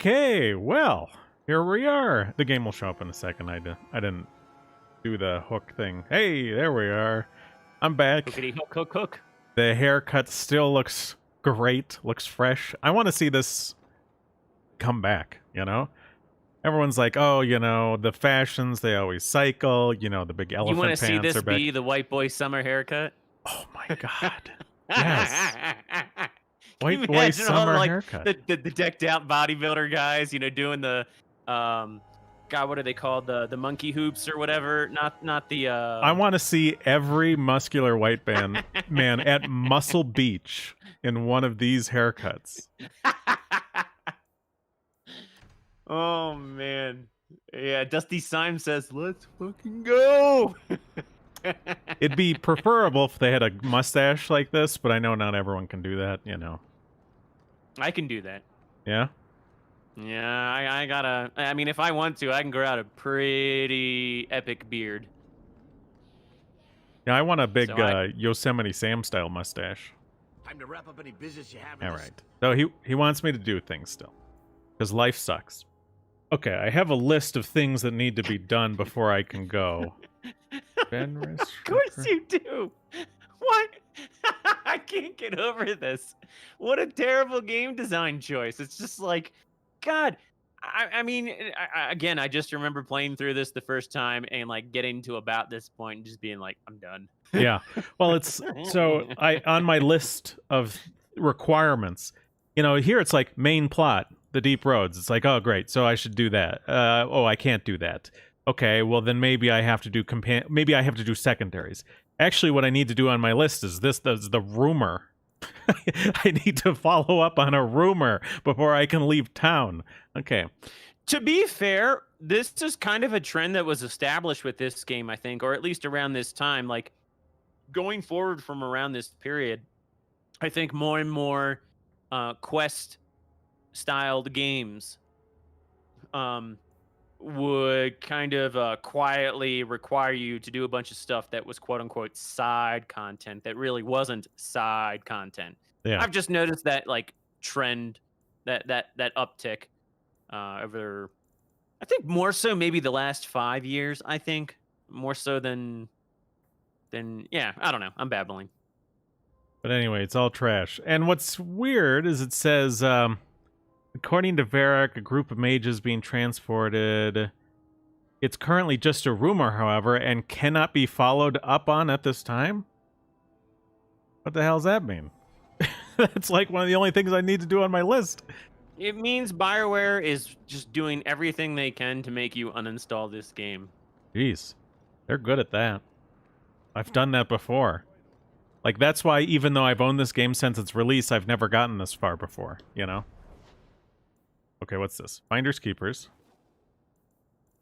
Okay, well, here we are. The game will show up in a second. I didn't do the hook thing. Hey, there we are. I'm back. Hookity hook, hook, hook. The haircut still looks great, looks fresh. I want to see this come back, you know? Everyone's like, oh, you know, the fashions, they always cycle, you know, the big elephant You want to pants see this are back. be the white boy summer haircut? Oh my god. Yes. Can you White boy imagine all summer like haircut. the decked out bodybuilder guys, you know, doing the God, what are they called? The monkey hoops or whatever? Not the I want to see every muscular white man at Muscle Beach in one of these haircuts. Oh man. Yeah, Dusty Syme says, let's fucking go. It'd be preferable if they had a mustache like this, but I know not everyone can do that, you know. I can do that. Yeah? Yeah, I mean, if I want to, I can grow out a pretty epic beard. Yeah, I want a big So Yosemite Sam style mustache. Time to wrap up any business you have. All right. So he wants me to do things still. Because life sucks. Okay, I have a list of things that need to be done before I can go. Of course you do. What? I can't get over this. What a terrible game design choice. It's just like, God. I mean, again, I just remember playing through this the first time and like getting to about this point and just being like, I'm done. Yeah. Well, it's so on my list of requirements, you know, here it's like main plot, the deep roads. It's like, oh, great. So I should do that. Oh, I can't do that. Okay, well then maybe I have to do maybe I have to do secondaries. Actually, what I need to do on my list is the rumor. I need to follow up on a rumor before I can leave town. Okay. To be fair, this is kind of a trend that was established with this game, I think, or at least around this time. Like, going forward from around this period, I think more and more quest-styled games would kind of quietly require you to do a bunch of stuff that was quote-unquote side content that really wasn't side content. Yeah. I've just noticed that like trend, that uptick over, I think more so maybe the last 5 years. I think more so than yeah. I don't know. I'm babbling. But anyway, it's all trash. And what's weird is it says, according to Varric, a group of mages being transported. It's currently just a rumor, however, and cannot be followed up on at this time? What the hell does that mean? That's like one of the only things I need to do on my list. It means BioWare is just doing everything they can to make you uninstall this game. Jeez. They're good at that. I've done that before. Like, that's why even though I've owned this game since its release, I've never gotten this far before, you know? Okay, what's this? Finders Keepers.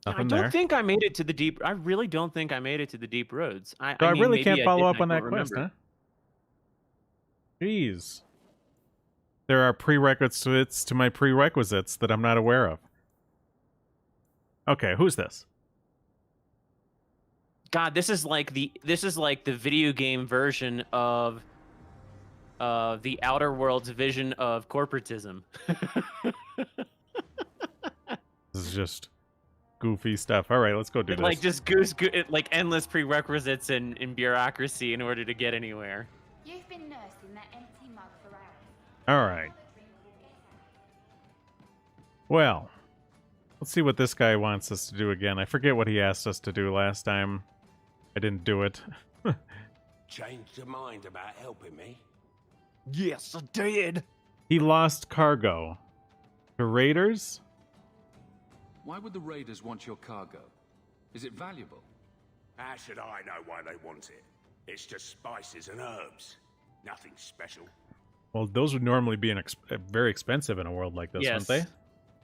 Nothing there. I don't think I made it to the deep. I really don't think I made it to the deep roads. So I mean, really maybe can't I follow did, up on I that don't quest, remember. huh? Jeez. There are prerequisites to my prerequisites that I'm not aware of. Okay, who's this? God, this is like the video game version of the Outer Worlds vision of corporatism. This is just goofy stuff. All right, let's go do this. Like just like endless prerequisites and bureaucracy in order to get anywhere. You've been nursing that empty mug for hours. All right. Well, let's see what this guy wants us to do again. I forget what he asked us to do last time. I didn't do it. Changed your mind about helping me? Yes, I did. He lost cargo. To raiders? Why would the raiders want your cargo? Is it valuable? How should I know why they want it? It's just spices and herbs. Nothing special. Well, those would normally be very expensive in a world like this, Yes. wouldn't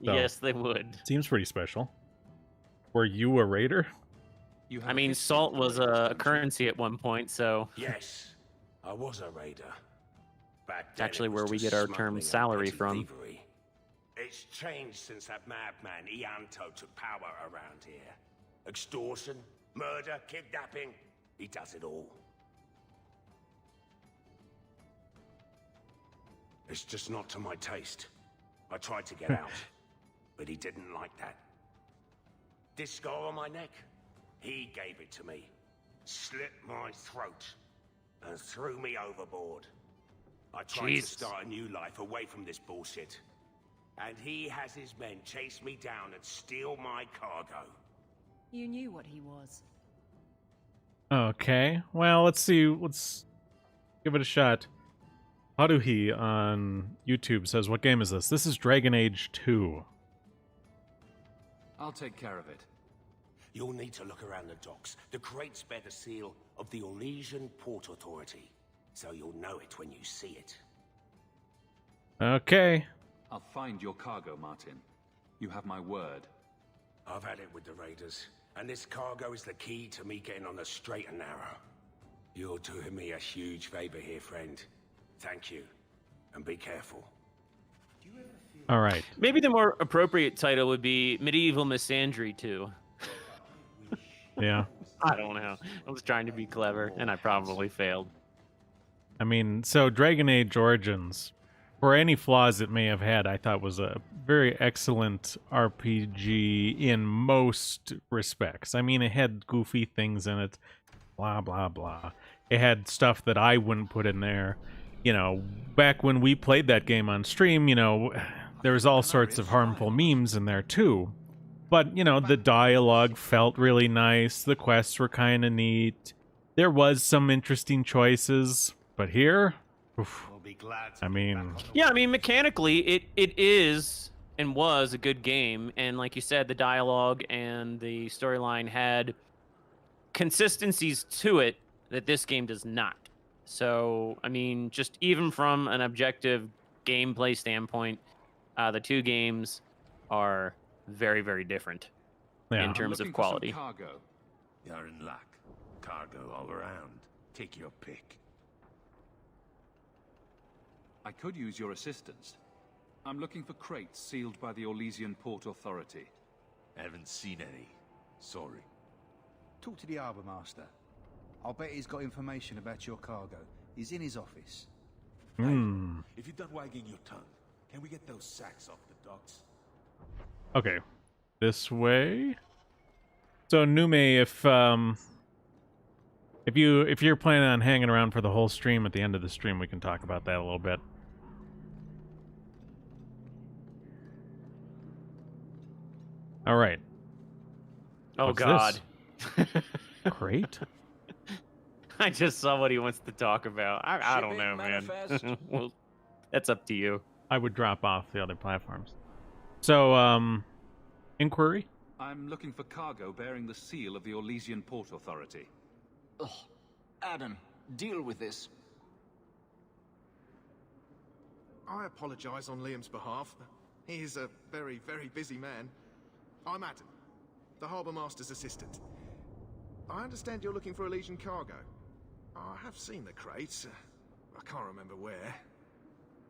they? So, Yes, they would. seems pretty special. Were you a raider? You have I a mean, history salt with was raiders, a don't you? currency at one point, so Yes, I was a raider. Back it's then actually it where was we just get our term smuggling and salary petty from. thievery. It's changed since that madman Ianto took power around here. Extortion, murder, kidnapping. He does it all. It's just not to my taste. I tried to get out. but he didn't like that. This scar on my neck, he gave it to me, slit my throat, and threw me overboard. I tried Jesus. to start a new life away from this bullshit. And he has his men chase me down and steal my cargo. You knew what he was. Okay. Well, let's see. Let's give it a shot. Haruhi on YouTube says, "What game is this?" This is Dragon Age 2. I'll take care of it. You'll need to look around the docks. The crates bear the seal of the Orlesian Port Authority, so you'll know it when you see it. Okay. I'll find your cargo, Martin. You have my word. I've had it with the raiders, and this cargo is the key to me getting on the straight and narrow. You're doing me a huge favor here, friend. Thank you, and be careful. All right. Maybe the more appropriate title would be Medieval Misandry 2. Yeah. I don't know. I was trying to be clever, and I probably failed. I mean, so Dragon Age Origins, for any flaws it may have had, I thought was a very excellent RPG in most respects. I mean, it had goofy things in it, blah, blah, blah. It had stuff that I wouldn't put in there. You know, back when we played that game on stream, you know, there was all sorts of harmful memes in there too. But, you know, the dialogue felt really nice. The quests were kind of neat. There was some interesting choices. But here, oof, I mean... Yeah, I mean, mechanically, it is and was a good game. And like you said, the dialogue and the storyline had consistencies to it that this game does not. So, I mean, just even from an objective gameplay standpoint, the two games are very, very different in terms of quality. Cargo. You're in luck. Cargo all around. Take your pick. I could use your assistance. I'm looking for crates sealed by the Orlesian Port Authority. Haven't seen any. Sorry. Talk to the harbour master. I'll bet he's got information about your cargo. He's in his office. Hmm. If you're done wagging your tongue, can we get those sacks off the docks? Okay. This way. So Nume, if you're planning on hanging around for the whole stream, at the end of the stream we can talk about that a little bit. All right. Oh, What's God. this? Crate? I just saw what he wants to talk about. I don't know, man. Well, that's up to you. I would drop off the other platforms. So, inquiry? I'm looking for cargo bearing the seal of the Orlesian Port Authority. Ugh. Adam, deal with this. I apologize on Liam's behalf. He is a very, very busy man. I'm Adam, the Harbour Master's assistant. I understand you're looking for Elysian cargo. I have seen the crates. I can't remember where.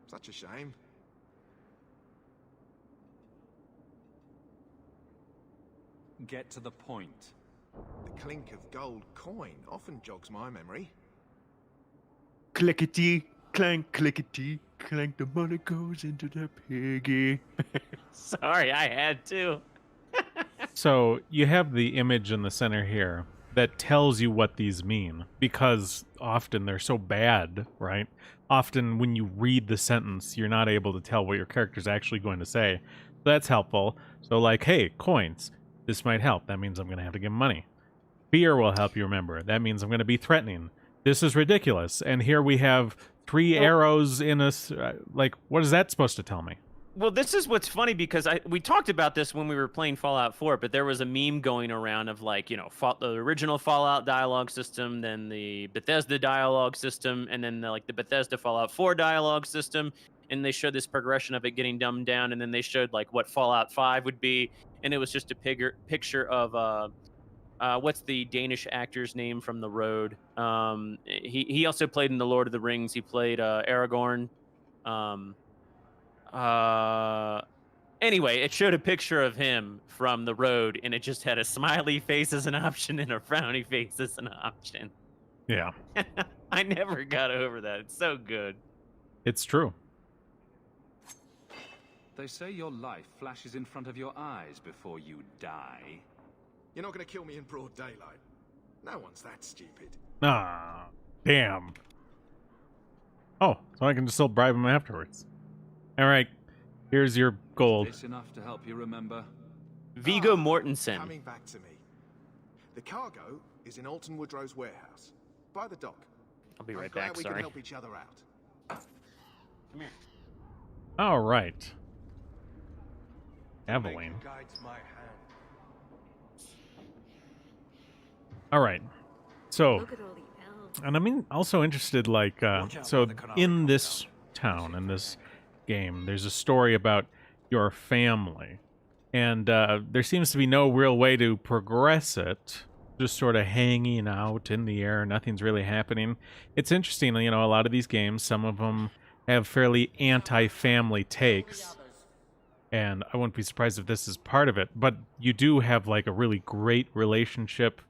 Such a shame. Get to the point. The clink of gold coin often jogs my memory. Clickety, clank, clickety, clank, the money goes into the piggy. Sorry, I had to. So, you have the image in the center here that tells you what these mean, because often they're so bad, right? Often when you read the sentence, you're not able to tell what your character's actually going to say. So that's helpful. So like, hey, coins. This might help. That means I'm going to have to give money. Fear will help you remember. That means I'm going to be threatening. This is ridiculous. And here we have 3 arrows in us. Like, what is that supposed to tell me? Well, this is what's funny because we talked about this when we were playing Fallout 4, but there was a meme going around of like, you know, the original Fallout dialogue system, then the Bethesda dialogue system, and then the Bethesda Fallout 4 dialogue system, and they showed this progression of it getting dumbed down, and then they showed like what Fallout 5 would be, and it was just a picture of what's the Danish actor's name from The Road? He also played in The Lord of the Rings. He played Aragorn. Anyway, it showed a picture of him from The Road, and it just had a smiley face as an option and a frowny face as an option. Yeah. I never got over that. It's so good. It's true. They say your life flashes in front of your eyes before you die. You're not going to kill me in broad daylight. No one's that stupid. Ah, damn. Oh, so I can just still bribe him afterwards. All right, here's your gold. Is this enough to help you remember? Viggo Mortensen. Coming back to me. The cargo is in Alton Woodrow's warehouse, by the dock. I'll be I'm right glad back, we sorry. can help each other out. Come here. All right. Aveline. All right. So, Look at all the elves. and I'm also interested, like, so in this town, in this game, there's a story about your family. And there seems to be no real way to progress it. Just sort of hanging out in the air. Nothing's really happening. It's interesting, you know, a lot of these games, some of them have fairly anti-family takes. And I wouldn't be surprised if this is part of it. But you do have, like, a really great relationship.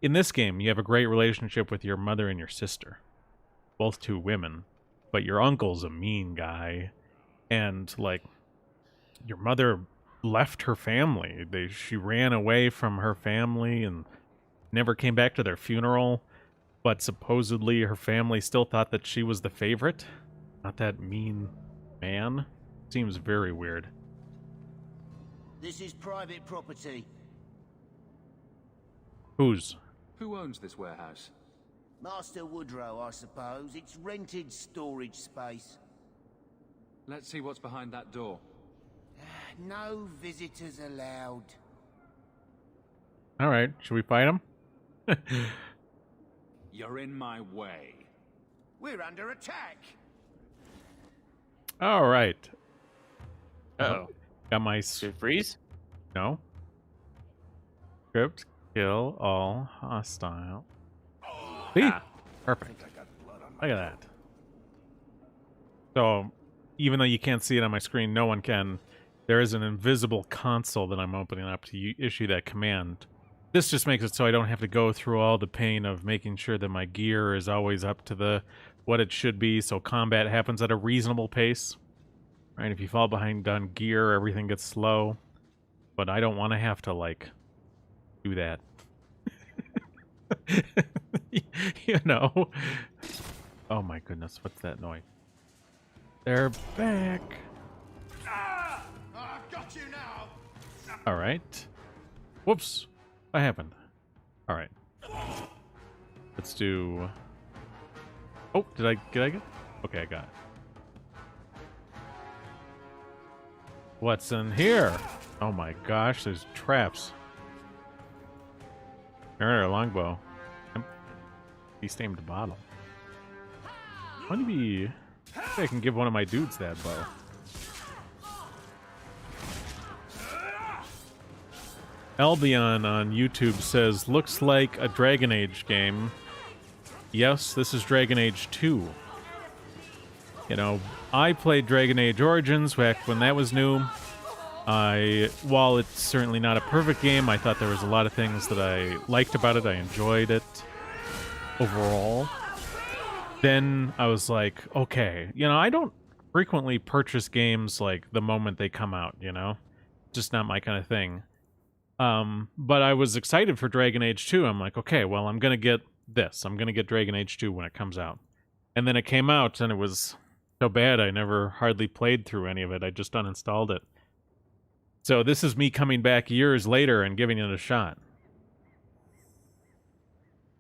In this game, you have a great relationship with your mother and your sister. Both two women. But your uncle's a mean guy. And, like, your mother left her family. She ran away from her family and never came back to their funeral. But supposedly her family still thought that she was the favorite. Not that mean man. Seems very weird. This is private property. Whose? Who owns this warehouse? Master Woodrow, I suppose. It's rented storage space. Let's see what's behind that door. No visitors allowed. All right, should we fight him? You're in my way. We're under attack. All right. Uh-oh. Got my... Did it freeze? No. Script, kill all hostile. See? Ah. Perfect. Look at that. So, even though you can't see it on my screen, no one can. There is an invisible console that I'm opening up to issue that command. This just makes it so I don't have to go through all the pain of making sure that my gear is always up to what it should be, so combat happens at a reasonable pace. Right? If you fall behind on gear, everything gets slow. But I don't want to have to, like, do that. You know? Oh my goodness, what's that noise? They're back. I've got you now. All right. Whoops. What happened? All right. Let's do... Oh, did I get? Okay, I got it. What's in here? Oh my gosh, there's traps. Alright, longbow. He's aimed the bottle. Why don't you be... I can give one of my dudes that bow. Albion on YouTube says, looks like a Dragon Age game. Yes, this is Dragon Age 2. You know, I played Dragon Age Origins back when that was new. While it's certainly not a perfect game, I thought there was a lot of things that I liked about it. I enjoyed it overall. Then I was like, okay, you know, I don't frequently purchase games like the moment they come out, you know? Just not my kind of thing. But I was excited for Dragon Age 2. I'm like, okay, well, I'm going to get this. I'm going to get Dragon Age 2 when it comes out. And then it came out, and it was so bad I never hardly played through any of it. I just uninstalled it. So this is me coming back years later and giving it a shot.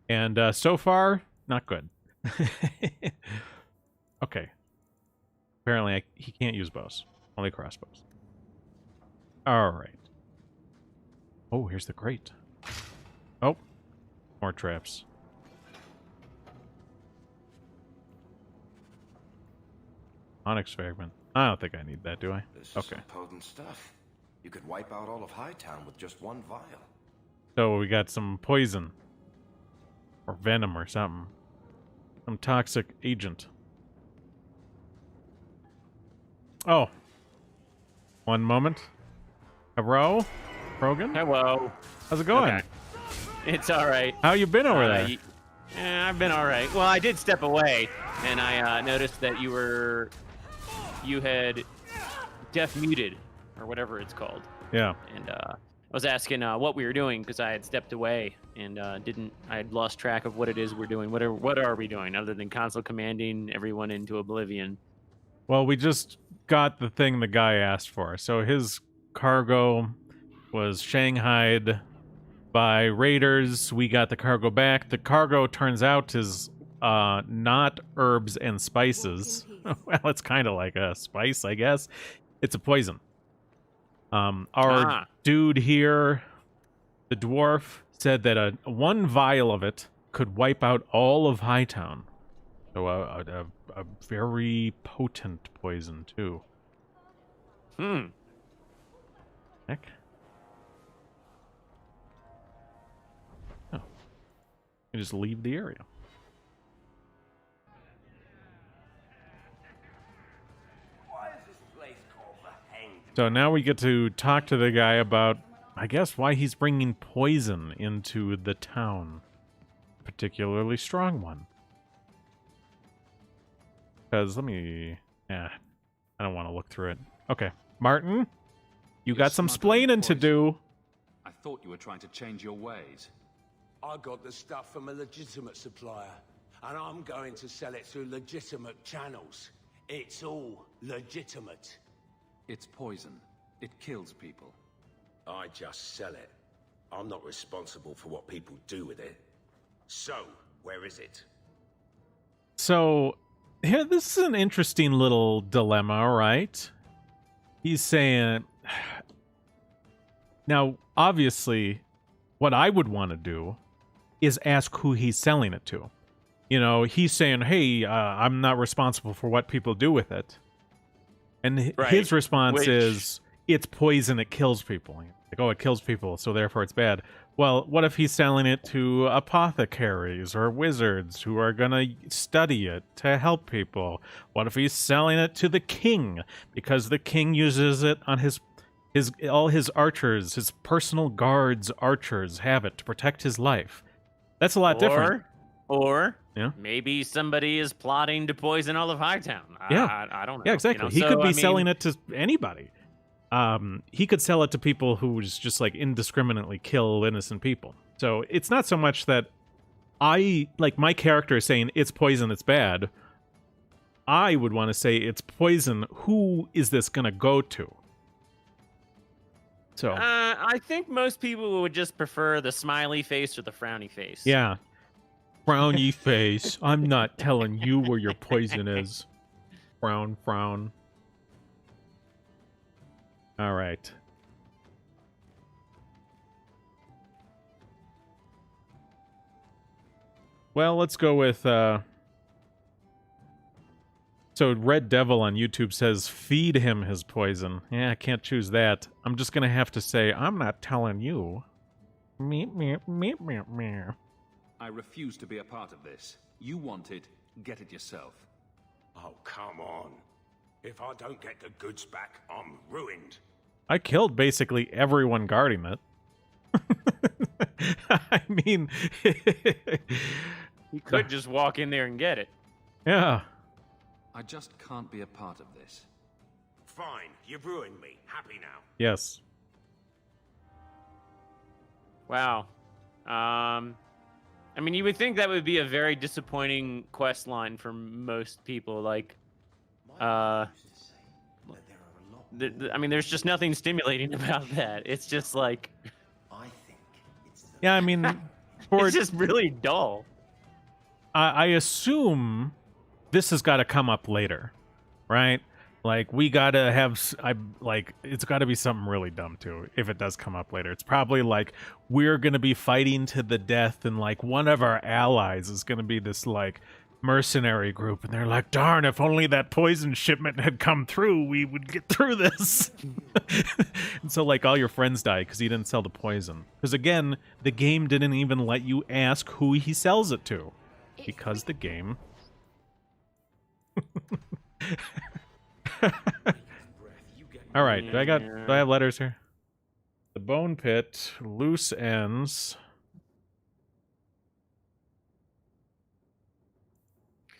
And so far, not good. Okay. Apparently, he can't use bows. Only crossbows. All right. Oh, here's the crate. Oh, more traps. Onyx fragment. I don't think I need that, do I? This is some potent stuff. You could wipe out all of Hightown with just one vial. So we got some poison. Or venom or something. Some toxic agent. Oh. One moment. Hello? Krogan? Hello. How's it going? Okay. It's all right. How you been over there? I've been all right. Well, I did step away, and I noticed that you had deaf muted or whatever it's called. Yeah. And I was asking what we were doing because I had stepped away and I had lost track of what it is we're doing. What are we doing other than console commanding everyone into oblivion? Well, we just got the thing the guy asked for. So his cargo was shanghaied by raiders. We got the cargo back. The cargo turns out is not herbs and spices. Well, it's kind of like a spice, I guess. It's a poison. Our dude here, the dwarf, said that one vial of it could wipe out all of Hightown. So a very potent poison, too. Heck. Oh. You just leave the area. So now we get to talk to the guy about, I guess, why he's bringing poison into the town. Particularly strong one. Because, I don't want to look through it. Okay. Martin, you got some splaining to do. I thought you were trying to change your ways. I got the stuff from a legitimate supplier, and I'm going to sell it through legitimate channels. It's all legitimate. It's poison. It kills people. I just sell it. I'm not responsible for what people do with it. So, where is it? So, here, this is an interesting little dilemma, right? He's saying... Now, obviously, what I would want to do is ask who he's selling it to. You know, he's saying, hey, I'm not responsible for what people do with it. And his response is, it's poison, it kills people. Like, oh, it kills people, so therefore it's bad. Well, what if he's selling it to apothecaries or wizards who are going to study it to help people? What if he's selling it to the king because the king uses it on all his archers, his personal guards, archers have it to protect his life? That's a lot different. Or maybe somebody is plotting to poison all of Hightown. Yeah, I don't know. Yeah, exactly. You know? He could be selling it to anybody. He could sell it to people who just like indiscriminately kill innocent people. So it's not so much that my character is saying it's poison, it's bad. I would want to say it's poison. Who is this going to go to? So I think most people would just prefer the smiley face or the frowny face. Yeah. Frowny face. I'm not telling you where your poison is. Frown, frown. All right. Well, let's go with... So Red Devil on YouTube says, feed him his poison. Yeah, I can't choose that. I'm just going to have to say, I'm not telling you. Meep, meep, meep, meep, meep. I refuse to be a part of this. You want it, get it yourself. Oh, come on. If I don't get the goods back, I'm ruined. I killed basically everyone guarding it. I mean... You could just walk in there and get it. Yeah. I just can't be a part of this. Fine, you've ruined me. Happy now. Yes. Wow. I mean, you would think that would be a very disappointing quest line for most people. Like, I mean, there's just nothing stimulating about that. It's just like... Yeah, I mean... It's just really dull. I assume this has got to come up later, right? Like, we got to have... it's got to be something really dumb, too, if it does come up later. It's probably like, we're going to be fighting to the death, and, like, one of our allies is going to be this, like, mercenary group, and they're like, darn, if only that poison shipment had come through, we would get through this. And so, like, all your friends die because he didn't sell the poison. Because, again, the game didn't even let you ask who he sells it to. Because the game... All right, do I have letters here? The Bone Pit, loose ends.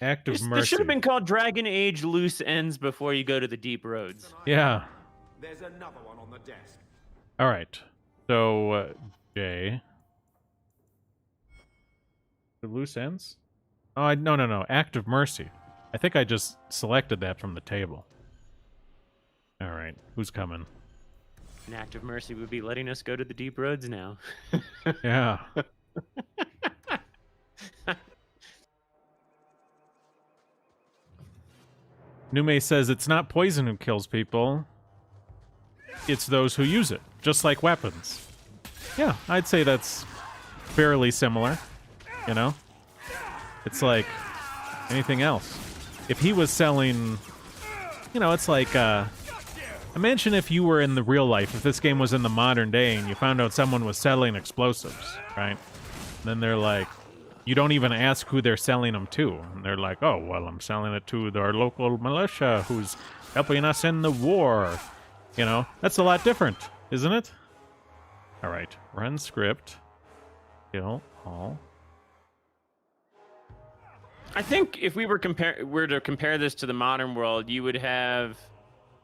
Act of Mercy. This should have been called Dragon Age Loose Ends before you go to the Deep Roads. Yeah. There's another one on the desk. All right. So, Jay. The loose ends? Oh, no. Act of Mercy. I think I just selected that from the table. All right. Who's coming? An act of mercy would be letting us go to the deep roads now. Yeah. Nume says it's not poison who kills people. It's those who use it, just like weapons. Yeah, I'd say that's fairly similar, you know? It's like anything else. If he was selling, you know, it's like, imagine if you were in the real life, if this game was in the modern day and you found out someone was selling explosives, right? Then they're like, you don't even ask who they're selling them to. And they're like, oh, well, I'm selling it to our local militia who's helping us in the war. You know, that's a lot different, isn't it? All right, run script. Kill all. I think if we were to compare this to the modern world, you would have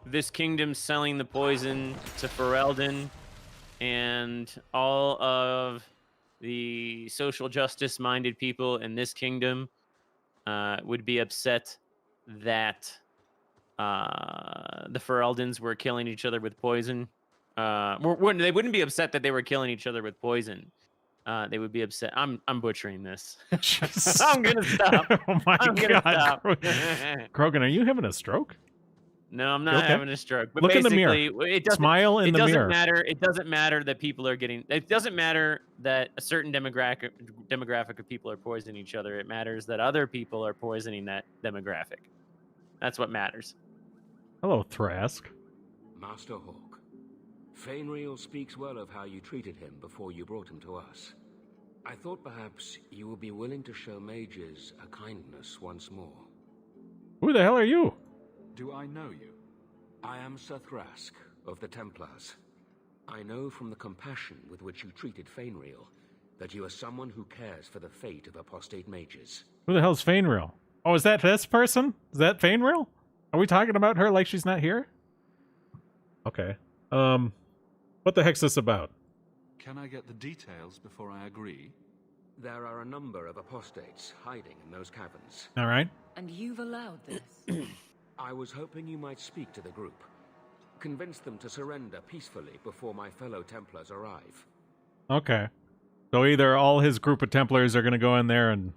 this kingdom selling the poison to Ferelden, and all of the social justice-minded people in this kingdom would be upset that the Fereldans were killing each other with poison. They wouldn't be upset that they were killing each other with poison. They would be upset. I'm butchering this. I'm gonna stop. Oh my I'm gonna God, stop. Krogan, are you having a stroke? No, I'm not having a stroke. But Look in the basically, mirror. it doesn't, Smile in it the doesn't mirror. matter. It doesn't matter that people are getting. It doesn't matter that a certain demographic of people are poisoning each other. It matters that other people are poisoning that demographic. That's what matters. Hello, Thrask. Master Hawk, Fainreal speaks well of how you treated him before you brought him to us. I thought perhaps you would be willing to show mages a kindness once more. Who the hell are you? Do I know you? I am Sir Thrask of the Templars. I know from the compassion with which you treated Fainreal that you are someone who cares for the fate of apostate mages. Who the hell's Fainreal? Oh, is that this person? Is that Fainreal? Are we talking about her like she's not here? Okay. What the heck's this about? Can I get the details before I agree? There are a number of apostates hiding in those caverns. All right. And you've allowed this? I was hoping you might speak to the group. Convince them to surrender peacefully before my fellow Templars arrive. Okay. So either all his group of Templars are going to go in there and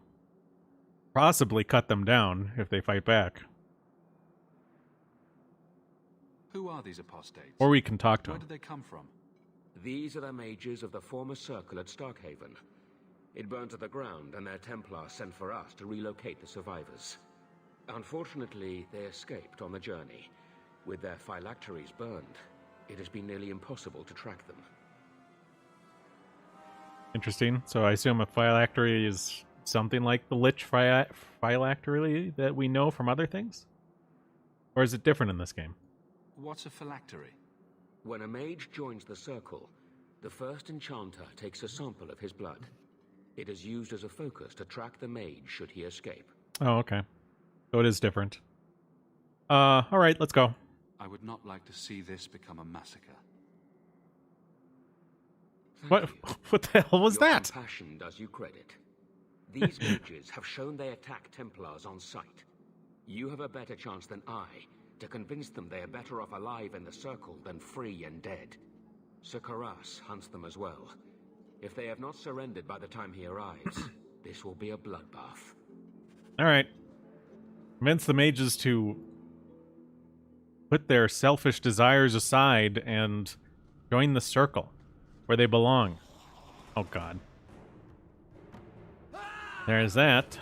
possibly cut them down if they fight back. Who are these apostates? Or we can talk to Where them. do they come from? These are the mages of the former circle at Starkhaven. It burned to the ground, and their Templars sent for us to relocate the survivors. Unfortunately, they escaped on the journey. With their phylacteries burned, it has been nearly impossible to track them. Interesting. So I assume a phylactery is something like the Lich phylactery that we know from other things? Or is it different in this game? What's a phylactery? When a mage joins the circle, the first enchanter takes a sample of his blood. It is used as a focus to track the mage should he escape. Oh, okay. So it is different. All right, let's go. I would not like to see this become a massacre. What the hell was Your that? Compassion does you credit. These mages have shown they attack Templars on sight. You have a better chance than I to convince them they are better off alive in the circle than free and dead. Sir Karas hunts them as well. If they have not surrendered by the time he arrives, this will be a bloodbath. All right. Convince the mages to put their selfish desires aside and join the circle where they belong. Oh, God. There's that.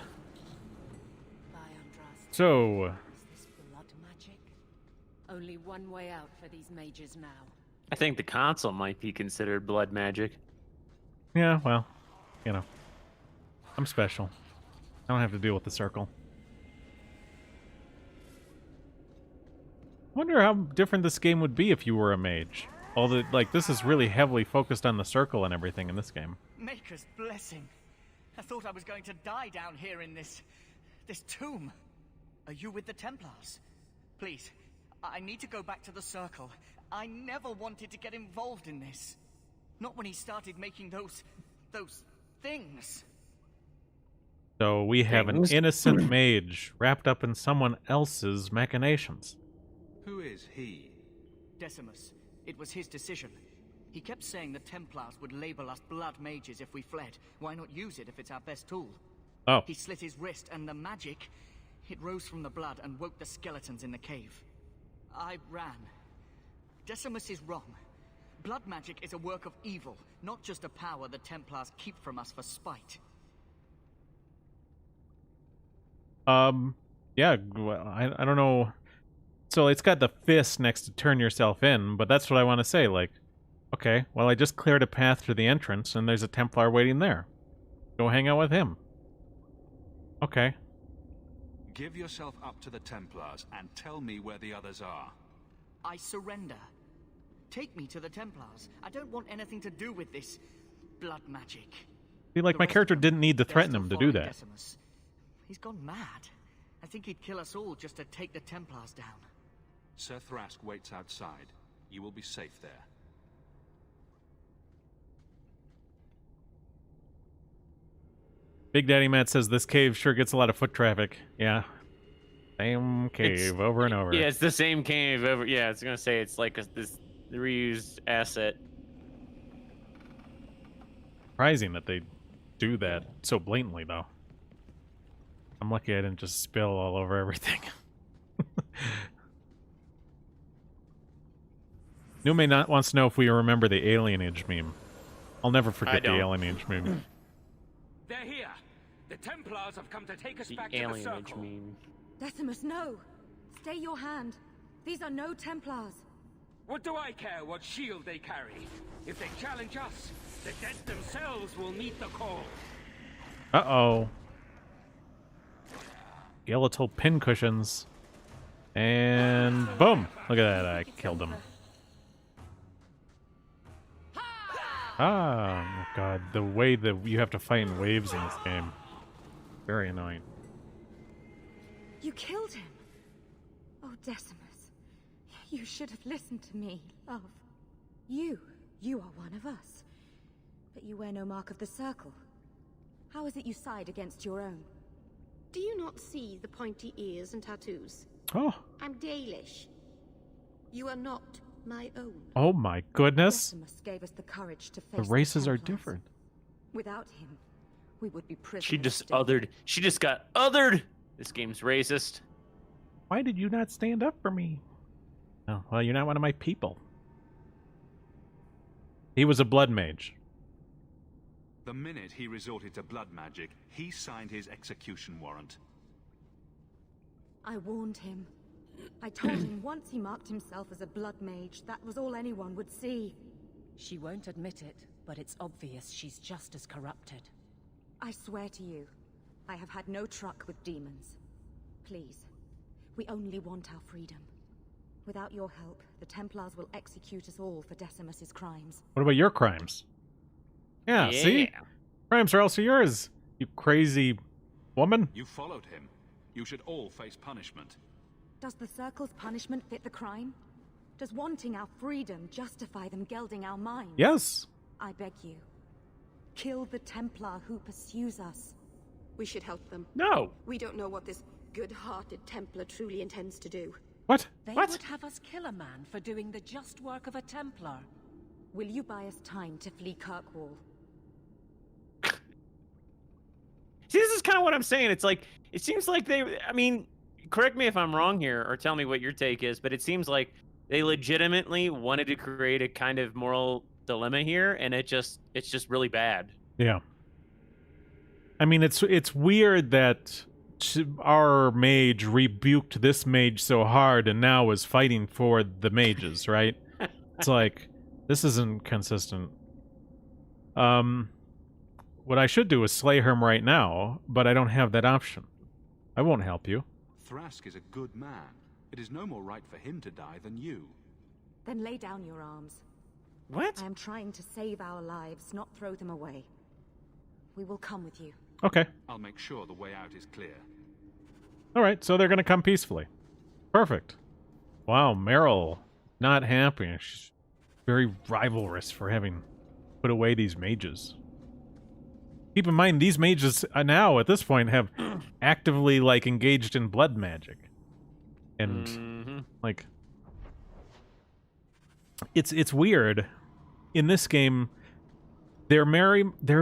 So, Is this blood magic? Only one way out for these mages now. I think the console might be considered blood magic. yeah, well, you know. I'm special. I don't have to deal with the circle. I wonder how different this game would be if you were a mage. Although, like, this is really heavily focused on the circle and everything in this game. Maker's blessing. I thought I was going to die down here in this tomb. Are you with the Templars? Please, I need to go back to the circle. I never wanted to get involved in this. Not when he started making those things. So we have an innocent mage wrapped up in someone else's machinations. Who is he? Decimus. It was his decision. He kept saying the Templars would label us blood mages if we fled. Why not use it if it's our best tool? Oh. He slit his wrist, and the magic, it rose from the blood and woke the skeletons in the cave. I ran. Decimus is wrong. Blood magic is a work of evil, not just a power the Templars keep from us for spite. Yeah, well, I don't know. So it's got the fist next to turn yourself in, but that's what I want to say, like, okay, well, I just cleared a path to the entrance, and there's a Templar waiting there. Go hang out with him. Okay. Give yourself up to the Templars, and tell me where the others are. I surrender. Take me to the Templars. I don't want anything to do with this blood magic. See, like, my character didn't need to threaten him to do that. Decimus. He's gone mad. I think he'd kill us all just to take the Templars down. Sir Thrask waits outside. You will be safe there. Big Daddy Matt says this cave sure gets a lot of foot traffic. Yeah. Same cave over and over. Yeah, it's the same cave over. Yeah, I was going to say it's like this reused asset. Surprising that they do that so blatantly, though. I'm lucky I didn't just spill all over everything. Nume wants to know if we remember the alienage meme. I'll never forget the alienage meme. They're here. The Templars have come to take us back to the Alienage circle. meme. Decimus, no! Stay your hand. These are no Templars. What do I care what shield they carry? If they challenge us, the dead themselves will meet the call. Uh-oh. Skeletal pincushions. And boom! Look at that, I killed him. Ah, oh god, the way that you have to fight in waves in this game. Very annoying. You killed him. Oh, Decimus. You should have listened to me, love. You are one of us. But you wear no mark of the circle. How is it you side against your own? Do you not see the pointy ears and tattoos? Oh. I'm Dalish. You are not my own. Oh my goodness. Decimus gave us the courage to face the races are Templars. different. Without him, we would be prisoners. She just othered. She just got othered. This game's racist. Why did you not stand up for me? Oh, well, you're not one of my people. He was a blood mage. The minute he resorted to blood magic, he signed his execution warrant. I warned him. I told him once he marked himself as a blood mage, that was all anyone would see. She won't admit it, but it's obvious she's just as corrupted. I swear to you, I have had no truck with demons. Please, we only want our freedom. Without your help, the Templars will execute us all for Decimus's crimes. What about your crimes? Yeah, see? Crimes are also yours, you crazy woman. You followed him. You should all face punishment. Does the Circle's punishment fit the crime? Does wanting our freedom justify them gelding our minds? Yes. I beg you, kill the Templar who pursues us. We should help them. No. We don't know what this good-hearted Templar truly intends to do. What? They What? would have us kill a man for doing the just work of a Templar. Will you buy us time to flee Kirkwall? See, this is kind of what I'm saying. It's like, it seems like they, I mean, correct me if I'm wrong here, or tell me what your take is, but it seems like they legitimately wanted to create a kind of moral dilemma here, and it's just really bad. Yeah. I mean, it's weird that our mage rebuked this mage so hard and now is fighting for the mages, right? It's like, this isn't consistent. What I should do is slay him right now, but I don't have that option. I won't help you. Thrask is a good man. It is no more right for him to die than you. Then lay down your arms. What? I am trying to save our lives, not throw them away. We will come with you. Okay. I'll make sure the way out is clear. All right, so they're going to come peacefully. Perfect. Wow, Meryl not happy. She's very rivalrous for having put away these mages. Keep in mind, these mages now, at this point, have actively, like, engaged in blood magic. And, like... It's weird. In this game, they're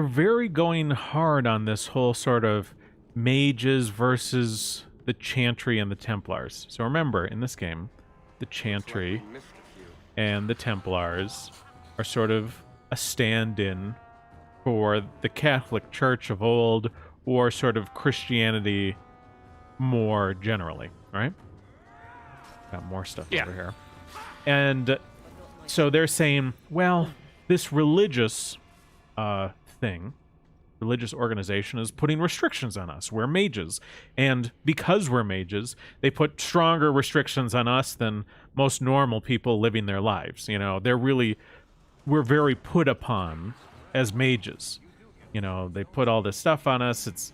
very going hard on this whole sort of mages versus the Chantry and the Templars. So remember, in this game, the Chantry and the Templars are sort of a stand-in for the Catholic Church of old, or sort of Christianity more generally, right? Got more stuff over here. And so they're saying, well, this religious religious organization is putting restrictions on us. We're mages. And because we're mages, they put stronger restrictions on us than most normal people living their lives. You know, we're very put upon as mages. You know, they put all this stuff on us.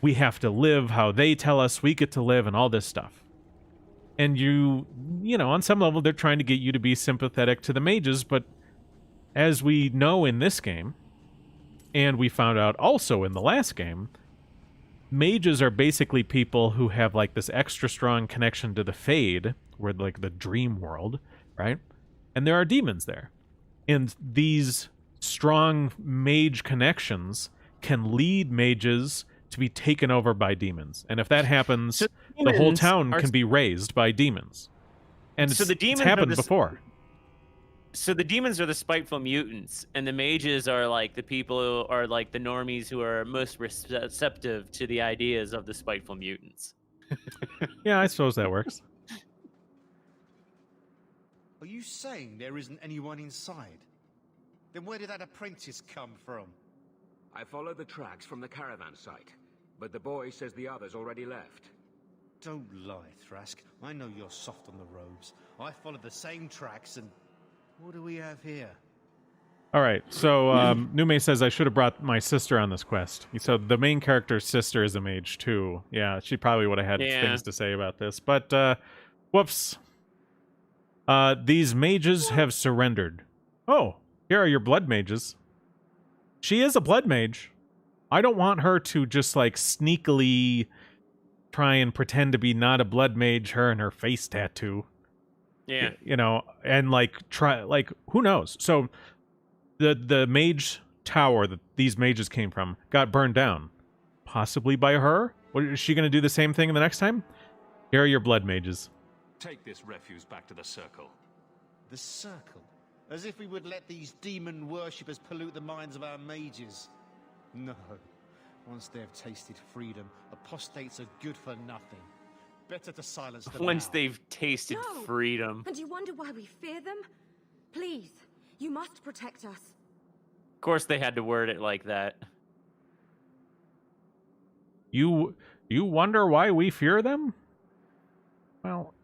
We have to live how they tell us we get to live and all this stuff. And you know, on some level, they're trying to get you to be sympathetic to the mages, but as we know in this game, and we found out also in the last game, mages are basically people who have, like, this extra strong connection to the Fade, or, like, the dream world, right? And there are demons there. And these strong mage connections can lead mages to be taken over by demons. And if that happens, the whole town can be raised by demons. And so the demons it's happened before. So the demons are the spiteful mutants, and the mages are like the people who are like the normies who are most receptive to the ideas of the spiteful mutants. Yeah, I suppose that works. Are you saying there isn't anyone inside? Then where did that apprentice come from? I followed the tracks from the caravan site, but the boy says the others already left. Don't lie, Thrask. I know you're soft on the robes. I followed the same tracks and... What do we have here? All right, so Nume says I should have brought my sister on this quest. So the main character's sister is a mage too. Yeah, she probably would have had things to say about this. But, whoops. These mages have surrendered. Oh, here are your blood mages. She is a blood mage. I don't want her to just, like, sneakily try and pretend to be not a blood mage, her and her face tattoo. Yeah. You know, and, like, who knows? So the mage tower that these mages came from got burned down. Possibly by her? What, is she going to do the same thing the next time? Here are your blood mages. Take this refuse back to the Circle. The Circle? As if we would let these demon worshippers pollute the minds of our mages. No. Once they have tasted freedom, apostates are good for nothing. Better to silence them Once now. they've tasted freedom. And you wonder why we fear them? Please, you must protect us. Of course they had to word it like that. You wonder why we fear them? Well,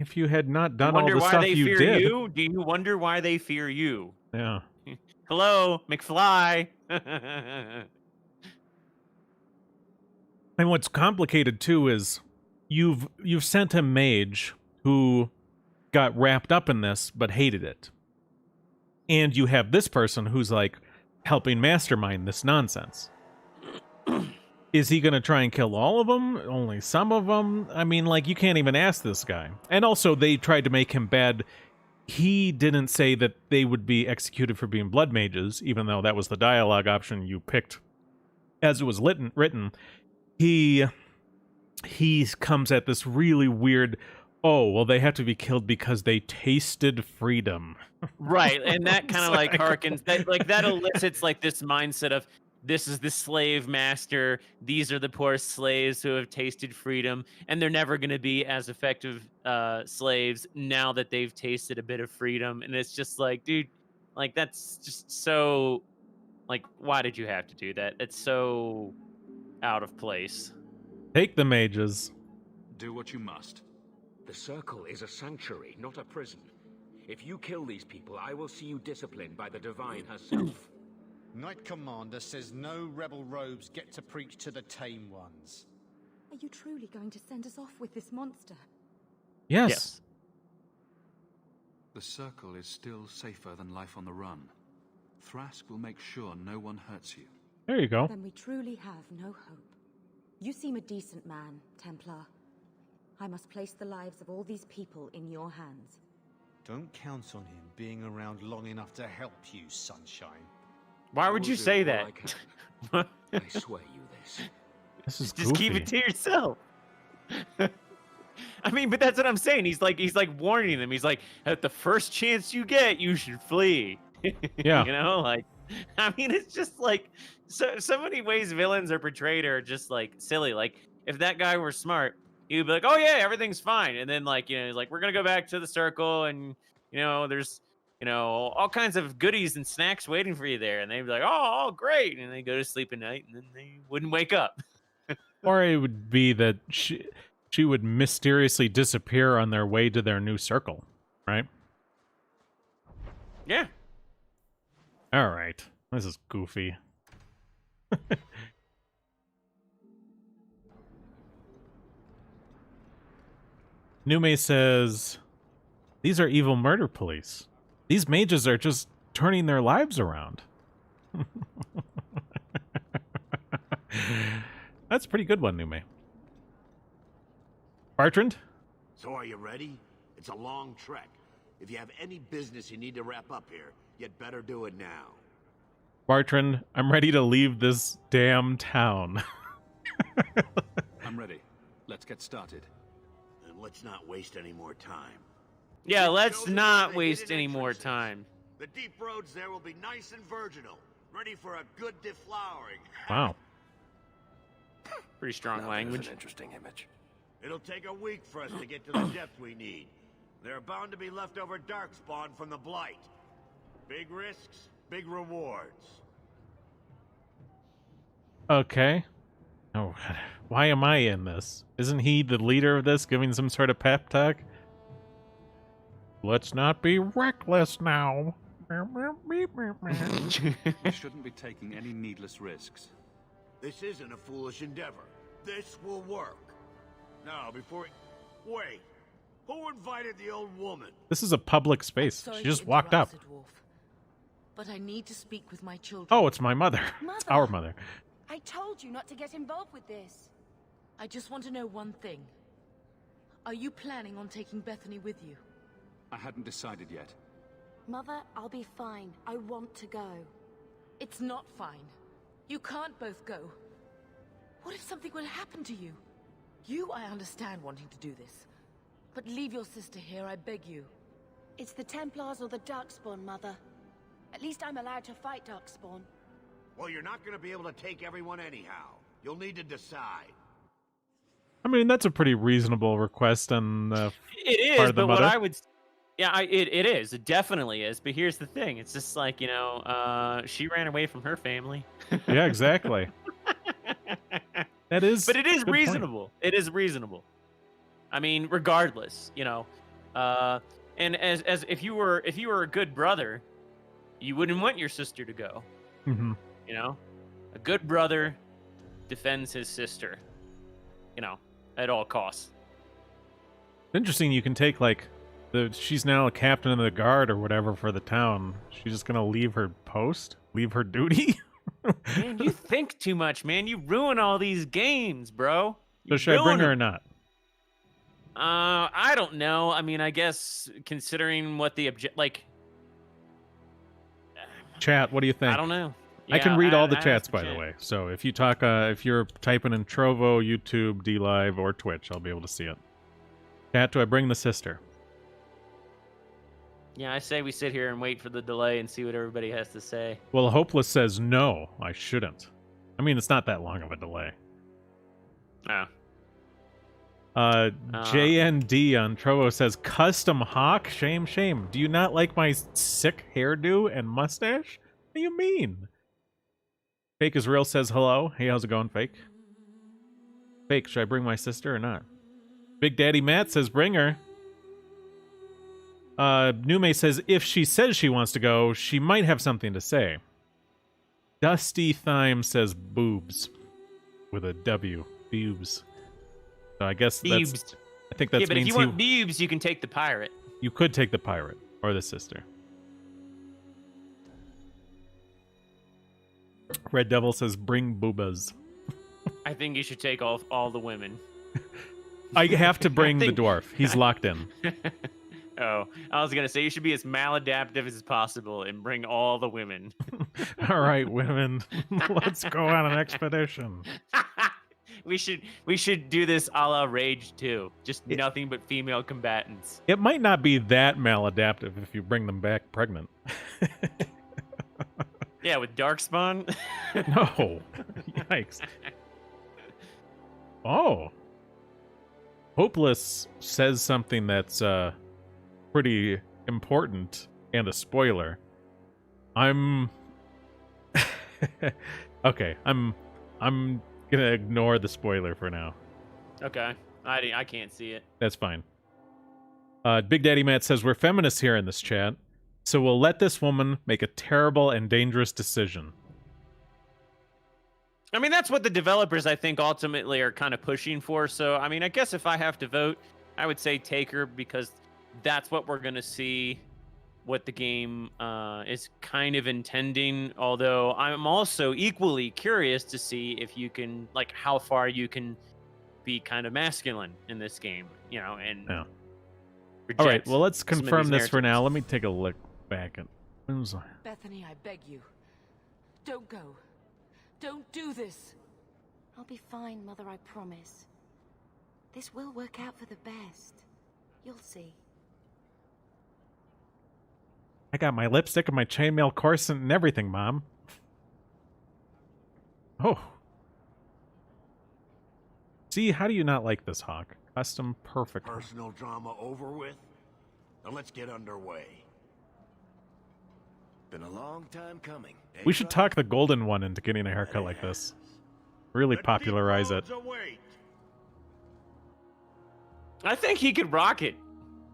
if you had not done all the stuff you did... You? Do you wonder why they fear you? Yeah. Hello, McFly! And what's complicated, too, is you've sent a mage who got wrapped up in this, but hated it. And you have this person who's, like, helping mastermind this nonsense. Is he going to try and kill all of them? Only some of them? I mean, like, you can't even ask this guy. And also, they tried to make him bad. He didn't say that they would be executed for being blood mages, even though that was the dialogue option you picked as it was written. He comes at this really weird, oh, well, they have to be killed because they tasted freedom. Right, and that kind of like harkens, that elicits like this mindset of, this is the slave master, these are the poor slaves who have tasted freedom, and they're never going to be as effective slaves now that they've tasted a bit of freedom. And it's just like, dude, like, that's just so, like, why did you have to do that? It's so out of place. Take the mages. Do what you must. The Circle is a sanctuary, not a prison. If you kill these people, I will see you disciplined by the Divine herself. Knight Commander says no rebel robes get to preach to the tame ones. Are you truly going to send us off with this monster? Yes. The Circle is still safer than life on the run. Thrask will make sure no one hurts you. There you go. Then we truly have no hope. You seem a decent man, Templar. I must place the lives of all these people in your hands. Don't count on him being around long enough to help you, Sunshine. Why would you say that? I swear you this. This is Just keep goofy. it to yourself. I mean, but that's what I'm saying. He's like warning them. He's like, at the first chance you get, you should flee. Yeah. You know, like, I mean, it's just like so many ways villains are portrayed are just like silly. Like, if that guy were smart, he'd be like, oh yeah, everything's fine. And then like, you know, he's like, we're gonna go back to the Circle, and you know, there's, you know, all kinds of goodies and snacks waiting for you there. And they'd be like, oh great. And they go to sleep at night, and then they wouldn't wake up. Or it would be that she would mysteriously disappear on their way to their new circle, right? Yeah. All right. This is goofy. Nume says, these are evil murder police. These mages are just turning their lives around. That's a pretty good one, Nume. Bartrand? So are you ready? It's a long trek. If you have any business you need to wrap up here, you'd better do it now. Bartrand, I'm ready to leave this damn town. I'm ready. Let's get started. And let's not waste any more time. Yeah, let's not waste any more time. The deep roads there will be nice and virginal, ready for a good deflowering. Wow. Pretty strong Now language. there's an interesting image. It'll take a week for us to get to the depth we need. There are bound to be leftover darkspawn from the Blight. Big risks, big rewards. Okay. Oh, why am I in this? Isn't he the leader of this, giving some sort of pep talk? Let's not be reckless now. You shouldn't be taking any needless risks. This isn't a foolish endeavor. This will work. Now, wait. Who invited the old woman? This is a public space. Sorry She to just walked up. interrupt, Dwarf, but I need to speak with my children. Oh, it's my mother. It's our mother. I told you not to get involved with this. I just want to know one thing. Are you planning on taking Bethany with you? I hadn't decided yet. Mother, I'll be fine. I want to go. It's not fine. You can't both go. What if something will happen to you? You, I understand wanting to do this. But leave your sister here, I beg you. It's the Templars or the Darkspawn, Mother. At least I'm allowed to fight Darkspawn. Well, you're not going to be able to take everyone anyhow. You'll need to decide. I mean, that's a pretty reasonable request on the It part is, of the but what mother. I would... Yeah, it is. It definitely is. But here's the thing. It's just like, you know, she ran away from her family. Yeah, exactly. That is... But it is a good point. reasonable. It is reasonable. I mean, regardless, you know. And as if you were a good brother, you wouldn't want your sister to go. Mm-hmm. You know? A good brother defends his sister. You know, at all costs. Interesting, you can take, like, she's now a captain of the guard or whatever for the town. She's just gonna leave her post? Leave her duty? Man, you think too much, man. You ruin all these games, bro. So should I bring her or not? I don't know. I mean, I guess considering what the Chat, what do you think? I don't know. I can Yeah, read all the I chats, asked by the chat. way. So if you talk, if you're typing in Trovo, YouTube, DLive, or Twitch, I'll be able to see it. Chat, do I bring the sister? Yeah, I say we sit here and wait for the delay and see what everybody has to say. Well, Hopeless says no, I shouldn't. I mean, it's not that long of a delay. No. JND on Trovo says, custom hawk? Shame, shame. Do you not like my sick hairdo and mustache? What do you mean? Fake is real says hello. Hey, how's it going, Fake? Fake, should I bring my sister or not? Big Daddy Matt says bring her. Nume says if she says she wants to go, she might have something to say. Dusty Thyme says boobs. With a W. Boobs. So I guess Boobs. that's... I think that yeah, but means if you want boobs, you can take the pirate. You could take the pirate. Or the sister. Red Devil says, bring boobas. I think you should take all the women. I have to bring the dwarf. He's locked in. Oh, I was gonna say you should be as maladaptive as possible and bring all the women. All right, women, let's go on an expedition. We should do this a la Rage 2. Just nothing but female combatants. It might not be that maladaptive if you bring them back pregnant. Yeah, with Darkspawn. No. Yikes. Oh. Hopeless says something that's pretty important and a spoiler. I'm okay, I'm gonna ignore the spoiler for now. Okay. I can't see it. That's fine. Big Daddy Matt says, we're feminists here in this chat, so we'll let this woman make a terrible and dangerous decision. I mean, that's what the developers, I think, ultimately are kind of pushing for. So, I mean, I guess if I have to vote, I would say take her because that's what we're going to see, what the game is kind of intending. Although I'm also equally curious to see if you can, like, how far you can be kind of masculine in this game, you know, and yeah. All right, well, let's confirm this for now. narratives. Let me take a look back at... Bethany, I beg you. Don't go. Don't do this. I'll be fine, Mother, I promise. This will work out for the best. You'll see. I got my lipstick and my chainmail corset and everything, Mom. Oh. See, how do you not like this, Hawk? Custom perfect. Personal drama over with? Now let's get underway. Been a long time coming. We should talk the golden one into getting a haircut like this. Really popularize it. I think he could rock it.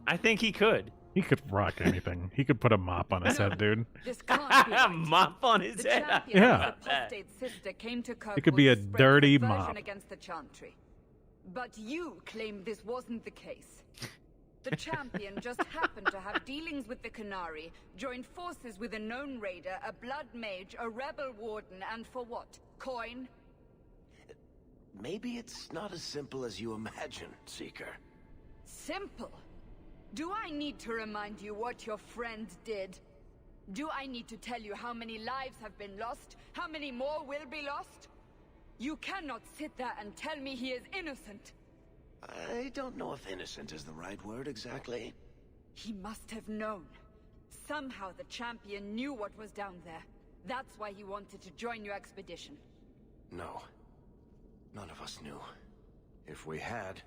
I think he could. He could rock anything. He could put a mop on his head, dude. This can't be right. Mop on his The head. champion Yeah. of the apostate sister came to It could be a Kirkwood to spread dirty conversion mop. against the Chantry. But you claim this wasn't the case. The champion just happened to have dealings with the Canary, joined forces with a known raider, a blood mage, a rebel warden, and for what? Coin? Maybe it's not as simple as you imagine, Seeker. Simple. Do I need to remind you what your friend did? Do I need to tell you how many lives have been lost? How many more will be lost? You cannot sit there and tell me he is innocent. I don't know if innocent is the right word exactly. He must have known. Somehow the champion knew what was down there. That's why he wanted to join your expedition. No. None of us knew. If we had,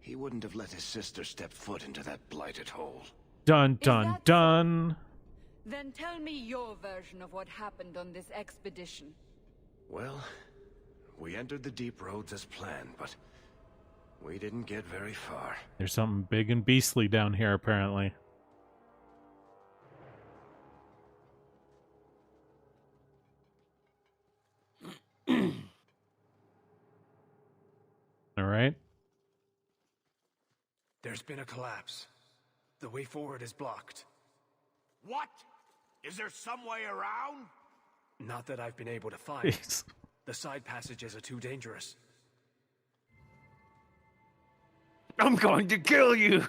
he wouldn't have let his sister step foot into that blighted hole. Dun, dun, dun. Then tell me your version of what happened on this expedition. Well, we entered the deep roads as planned, but we didn't get very far. There's something big and beastly down here, apparently. All right. There's been a collapse. The way forward is blocked. What? Is there some way around? Not that I've been able to find. Jeez. The side passages are too dangerous. I'm going to kill you.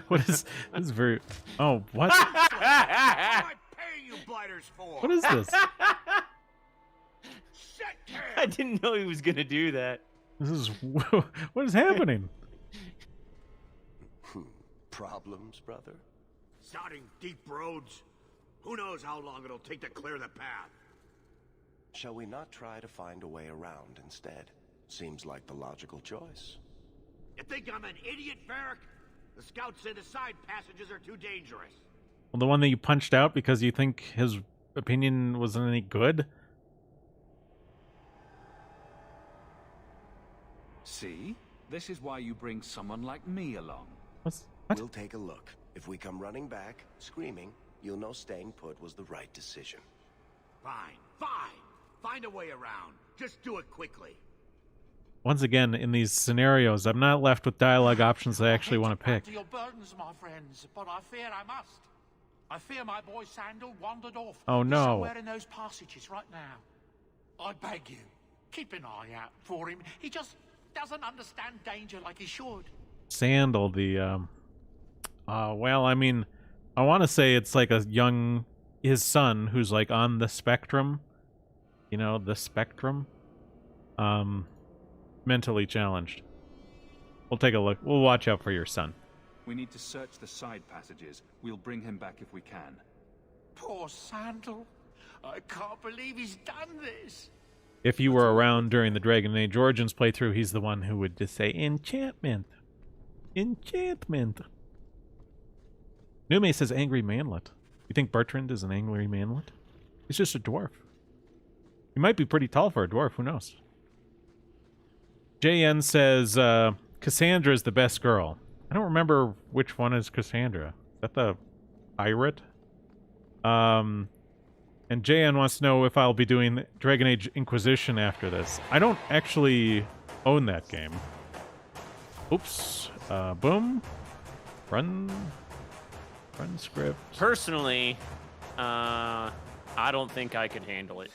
What is this? Is very... Oh, what? What am I paying you blighters for? What is this? I didn't know he was going to do that. This is... What is happening? Problems, brother? Sounding deep roads. Who knows how long it'll take to clear the path? Shall we not try to find a way around instead? Seems like the logical choice. You think I'm an idiot, Varric? The scouts say the side passages are too dangerous. Well, the one that you punched out because you think his opinion wasn't any good? See? This is why you bring someone like me along. What? We'll take a look. If we come running back, screaming, you'll know staying put was the right decision. Fine, fine. Find a way around. Just do it quickly. Once again, in these scenarios, I'm not left with dialogue options I actually want to pick. To your burdens, my friends, but I fear I must. I fear my boy Sandal wandered off. Oh, He's no. somewhere in those passages right now. I beg you, keep an eye out for him. He just doesn't understand danger like he should. Sandal, well, I mean, I want to say it's like his son who's like on the spectrum. You know, the spectrum. Mentally challenged. We'll take a look. We'll watch out for your son. We need to search the side passages. We'll bring him back if we can. Poor Sandal. I can't believe he's done this. If you were around during the Dragon Age Origins playthrough, he's the one who would just say, enchantment. Enchantment. Nume says angry manlet. You think Bertrand is an angry manlet? He's just a dwarf. He might be pretty tall for a dwarf, who knows? JN says, Cassandra's the best girl. I don't remember which one is Cassandra. Is that the pirate? And JN wants to know if I'll be doing Dragon Age Inquisition after this. I don't actually own that game. Oops. Boom. Run script. Personally, I don't think I could handle it.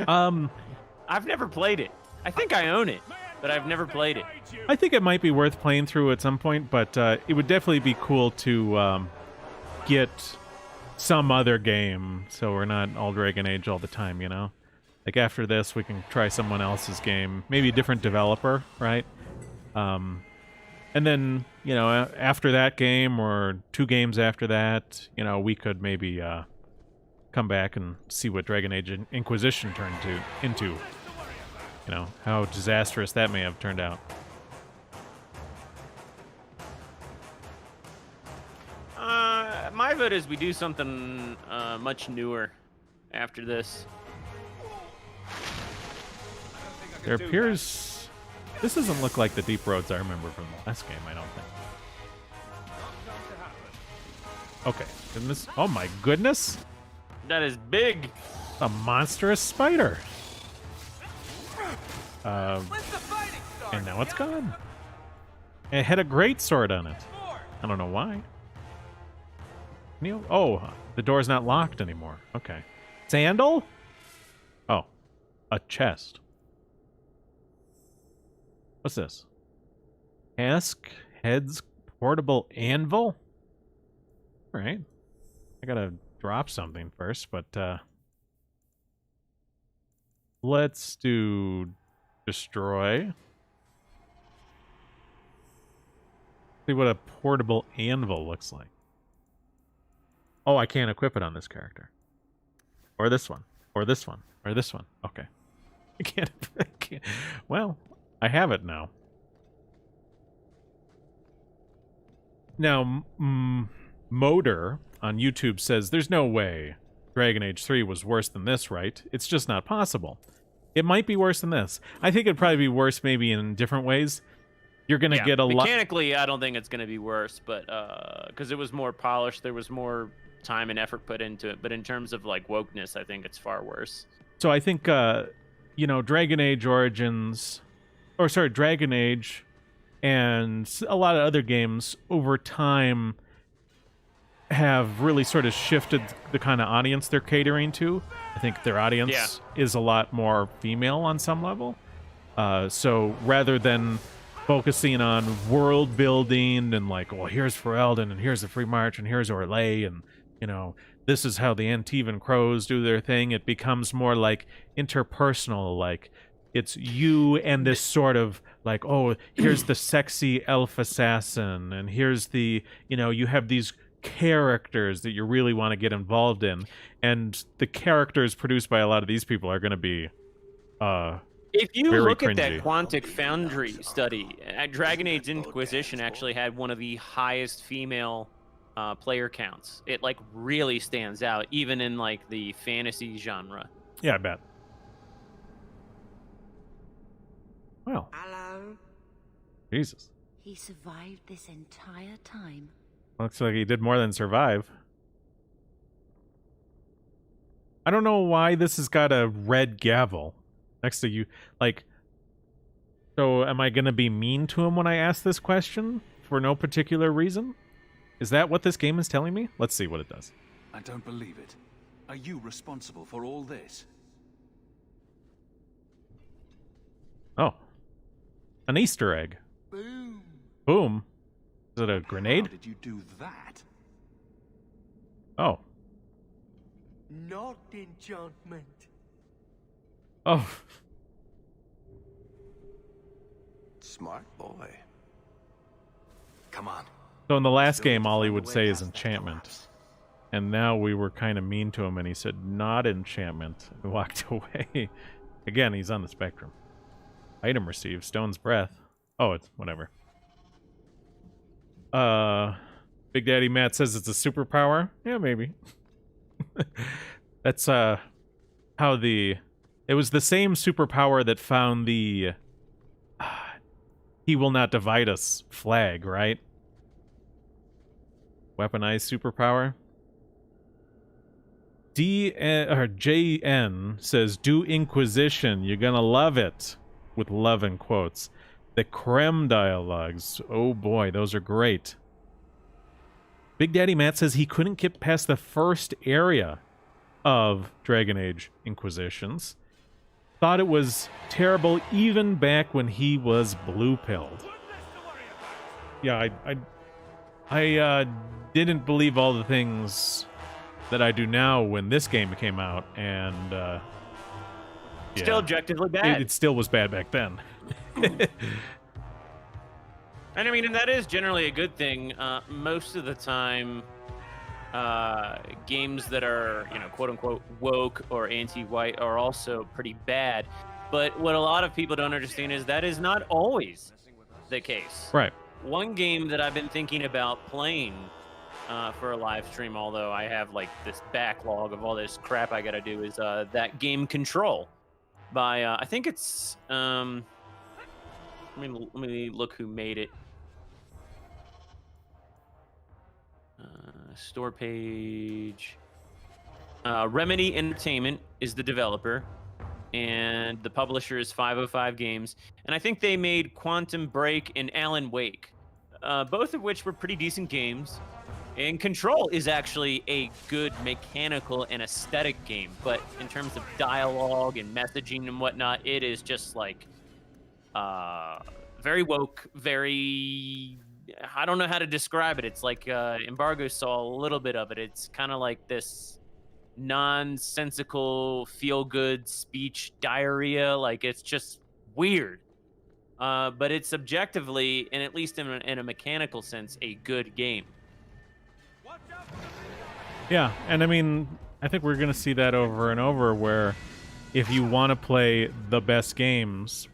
I've never played it. I think I own it, but I've never played it. I think it might be worth playing through at some point, but it would definitely be cool to get some other game, so we're not all Dragon Age all the time, you know? Like, after this, we can try someone else's game. Maybe a different developer, right? And then, you know, after that game, or 2 games after that, you know, we could maybe come back and see what Dragon Age Inquisition turned into. You know, how disastrous that may have turned out. My vote is we do something much newer after this. There appears... This doesn't look like the Deep Roads I remember from the last game, I don't think. Okay. And this... Oh my goodness! That is big! A monstrous spider! And now it's gone. It had a great sword on it. I don't know why. Oh, the door's not locked anymore. Okay. Sandal? Oh, a chest. What's this? Cask Head's portable anvil? Alright. I gotta drop something first, but let's do destroy. See what a portable anvil looks like. Oh, I can't equip it on this character. Or this one. Or this one. Or this one. Okay. I can't. Well, I have it now. Now, Motor on YouTube says, there's no way Dragon Age 3 was worse than this, right? It's just not possible. It might be worse than this. I think it'd probably be worse maybe in different ways. You're going to get a lot... Mechanically, I don't think it's going to be worse, but because it was more polished, there was more time and effort put into it. But in terms of like wokeness, I think it's far worse. So I think, you know, Dragon Age Origins... Or sorry, Dragon Age and a lot of other games over time have really sort of shifted the kind of audience they're catering to. I think their audience is a lot more female on some level. So rather than focusing on world building and like, well, here's Ferelden and here's the Free March and here's Orlais and, you know, this is how the Antivan Crows do their thing, it becomes more like interpersonal, like it's you and this sort of like, oh, here's the sexy elf assassin and here's the, you know, you have these characters that you really want to get involved in, and the characters produced by a lot of these people are going to be if you very look cringy. at that Quantic Foundry study, Dragon Age Inquisition actually had one of the highest female player counts. It like really stands out, even in like the fantasy genre. Yeah, I bet. Well, hello. Jesus. He survived this entire time. Looks like he did more than survive. I don't know why this has got a red gavel next to you. Like, so am I going to be mean to him when I ask this question for no particular reason? Is that what this game is telling me? Let's see what it does. I don't believe it. Are you responsible for all this? Oh. An Easter egg. Boom. Boom. Is it a grenade? How did you do that? Oh. Not enchantment. Oh. Smart boy. Come on. So in the last game, all he would say is enchantment. And now we were kind of mean to him, and he said, not enchantment. And walked away. Again, he's on the spectrum. Item received. Stone's breath. Oh, it's whatever. Big Daddy Matt says it's a superpower. Yeah, maybe. That's how the... It was the same superpower that found the... He will not divide us flag, right? Weaponized superpower. JN says, do Inquisition. You're gonna love it. With love in quotes. The Creme dialogues. Oh boy, those are great. Big Daddy Matt says he couldn't get past the first area of Dragon Age Inquisitions. Thought it was terrible even back when he was blue-pilled. Yeah, I didn't believe all the things that I do now when this game came out, and Still objectively bad. It still was bad back then. And I mean, and that is generally a good thing. Most of the time, games that are, you know, quote unquote woke or anti-white are also pretty bad. But what a lot of people don't understand is that is not always the case. Right. One game that I've been thinking about playing for a live stream, although I have like this backlog of all this crap I gotta do, is that game Control by I think it's let me look who made it. Store page. Remedy Entertainment is the developer, and the publisher is 505 Games. And I think they made Quantum Break and Alan Wake, both of which were pretty decent games. And Control is actually a good mechanical and aesthetic game, but in terms of dialogue and messaging and whatnot, it is just like very woke, very... I don't know how to describe it. It's like Embargo saw a little bit of it. It's kind of like this nonsensical, feel-good speech diarrhea. Like, it's just weird. But it's objectively, and at least in a mechanical sense, a good game. Yeah, and I mean, I think we're going to see that over and over, where if you want to play the best games,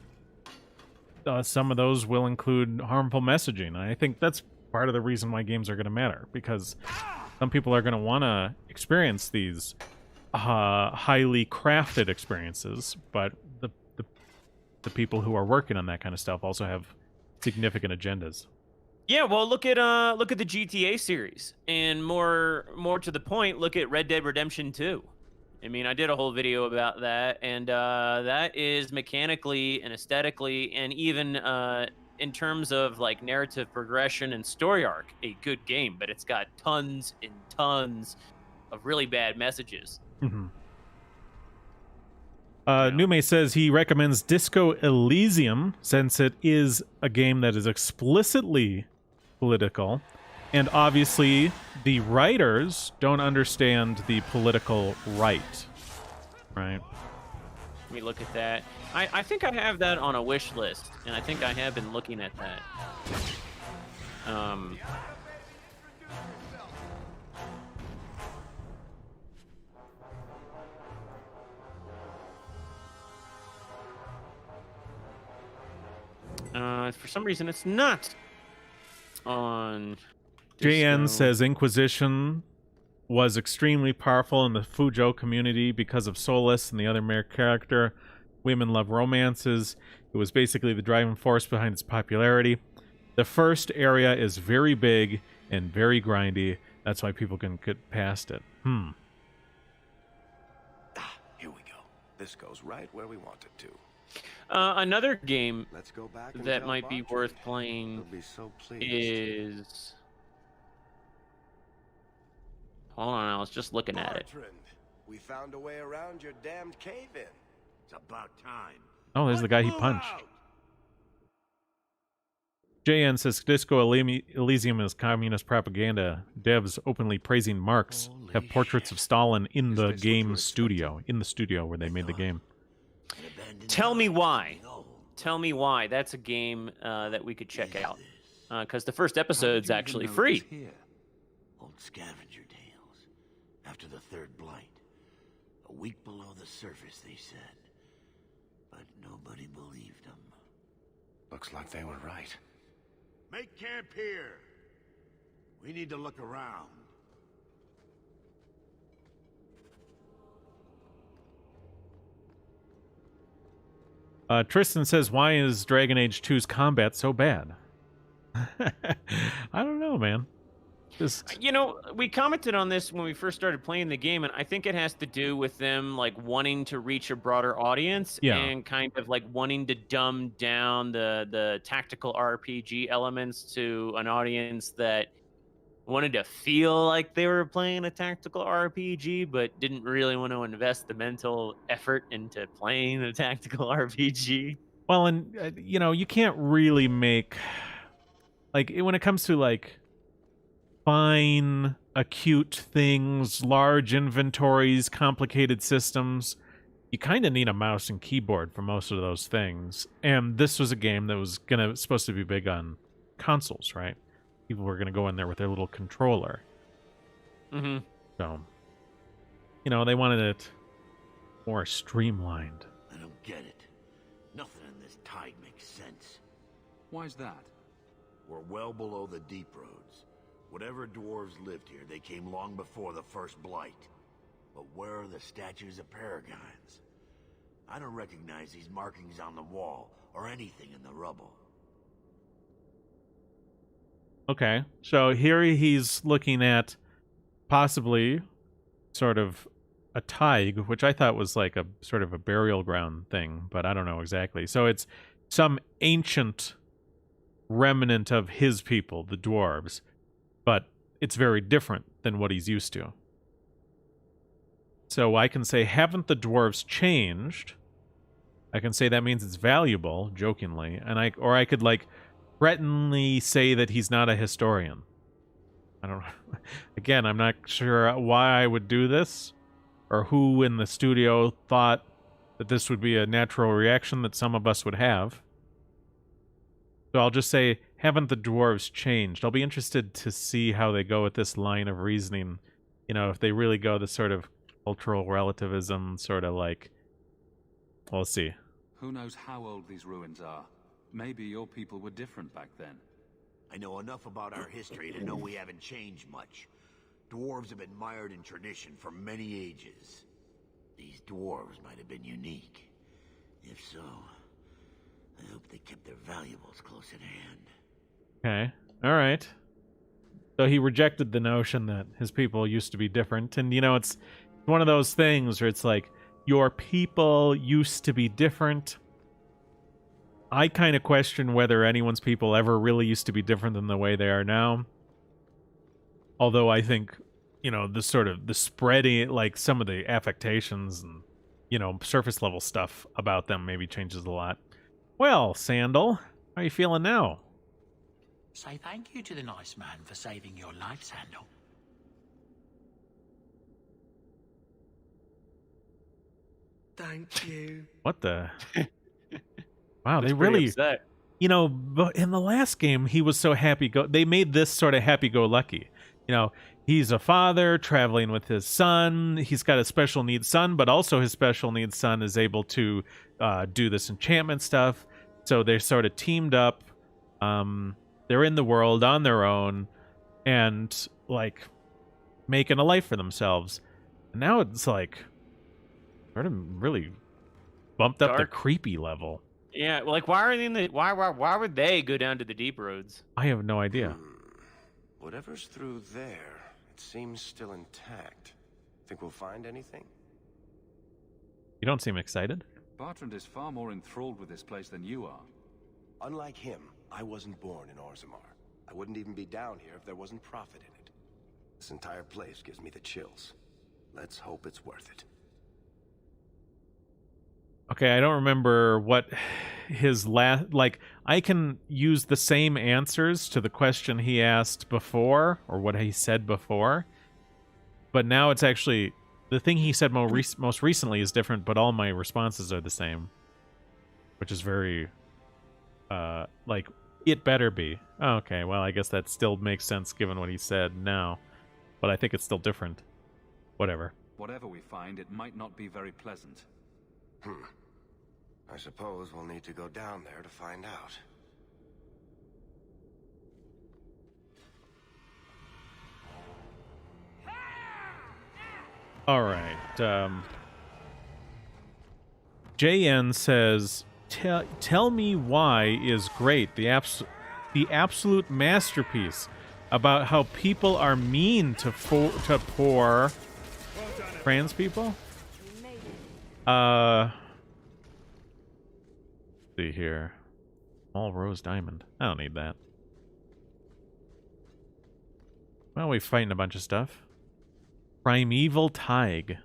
some of those will include harmful messaging. And I think that's part of the reason why games are going to matter, because some people are going to want to experience these highly crafted experiences, but the people who are working on that kind of stuff also have significant agendas. Yeah, well, look at the GTA series, and more to the point, look at Red Dead Redemption 2. I mean, I did a whole video about that, and that is mechanically and aesthetically, and even in terms of like narrative progression and story arc, a good game. But it's got tons and tons of really bad messages. Mm-hmm. Nume says he recommends Disco Elysium since it is a game that is explicitly political, and obviously the writers don't understand the political right. Right. Let me look at that. I think I have that on a wish list, and I think I have been looking at that. For some reason, it's not on. JN says Inquisition was extremely powerful in the Fuzhou community because of Solus and the other main character. Women love romances. It was basically the driving force behind its popularity. The first area is very big and very grindy. That's why people can get past it. Here we go. This goes right where we want it to. Another game Let's go back and that tell might be Backtracking. worth playing He'll be so pleased. is Hold on, I was just looking at it. Bertrand, we found a way around your damned cave-in. It's about time. Oh, there's the guy he punched. JN says Disco Elysium is communist propaganda. Devs openly praising Marx have portraits of Stalin in the game studio. In the studio where they made the game. Tell me why. Tell me why. That's a game that we could check out. Because the first episode's actually free. Old scavenger tales. After the third blight. A week below the surface, they said. But nobody believed them. Looks like they were right. Make camp here. We need to look around. Tristan says, why is Dragon Age 2's combat so bad? I don't know, man. You know, we commented on this when we first started playing the game, and I think it has to do with them like wanting to reach a broader audience and kind of like wanting to dumb down the tactical RPG elements to an audience that wanted to feel like they were playing a tactical RPG, but didn't really want to invest the mental effort into playing a tactical RPG. Well, and you know, you can't really make like when it comes to like fine, acute things, large inventories, complicated systems, you kind of need a mouse and keyboard for most of those things. And this was a game that was supposed to be big on consoles, right? People were gonna go in there with their little controller. Mm-hmm. So, you know, they wanted it more streamlined. I don't get it. Nothing in this tide makes sense. Why's that? We're well below the deep roads. Whatever dwarves lived here, they came long before the first blight. But where are the statues of paragons? I don't recognize these markings on the wall or anything in the rubble. Okay, so here he's looking at possibly sort of a taig, which I thought was like a sort of a burial ground thing, but I don't know exactly. So it's some ancient remnant of his people, the dwarves, but it's very different than what he's used to. So I can say, haven't the dwarves changed? I can say that means it's valuable, jokingly, and I could like threateningly say that he's not a historian. I don't know. Again, I'm not sure why I would do this, or who in the studio thought that this would be a natural reaction that some of us would have. So I'll just say, haven't the dwarves changed? I'll be interested to see how they go with this line of reasoning. You know, if they really go the sort of cultural relativism, sort of like, well, let's see. Who knows how old these ruins are? Maybe your people were different back then. I know enough about our history to know we haven't changed much. Dwarves have been mired in tradition for many ages. These dwarves might have been unique. If so, I hope they kept their valuables close at hand. Okay, all right. So he rejected the notion that his people used to be different. And, you know, it's one of those things where it's like, your people used to be different. I kind of question whether anyone's people ever really used to be different than the way they are now. Although I think, you know, the sort of the spreading, like some of the affectations and, you know, surface level stuff about them maybe changes a lot. Well, Sandal, how are you feeling now? Say thank you to the nice man for saving your life, Sandal. Thank you. What the? Wow, That's they really, upset. you know, but in the last game, he was so they made this sort of happy-go-lucky. You know, he's a father traveling with his son. He's got a special needs son, but also his special needs son is able to do this enchantment stuff. So they're sort of teamed up. They're in the world on their own and, like, making a life for themselves. And now it's, like, sort of really bumped up the creepy level. Yeah, like why are they in the why would they go down to the deep roads? I have no idea. Whatever's through there, it seems still intact. Think we'll find anything? You don't seem excited. Bertrand is far more enthralled with this place than you are. Unlike him, I wasn't born in Orzammar. I wouldn't even be down here if there wasn't profit in it. This entire place gives me the chills. Let's hope it's worth it. Okay, I don't remember what his last... Like, I can use the same answers to the question he asked before, or what he said before, but now it's actually... The thing he said most recently is different, but all my responses are the same. Which is very... like, it better be. Oh, okay, well, I guess that still makes sense given what he said now. But I think it's still different. Whatever. Whatever we find, it might not be very pleasant. I suppose we'll need to go down there to find out. All right. JN says, "Tell me why is great. The absolute masterpiece about how people are mean to poor trans people." See here. All rose diamond. I don't need that. Well, we're fighting a bunch of stuff. Primeval Tig.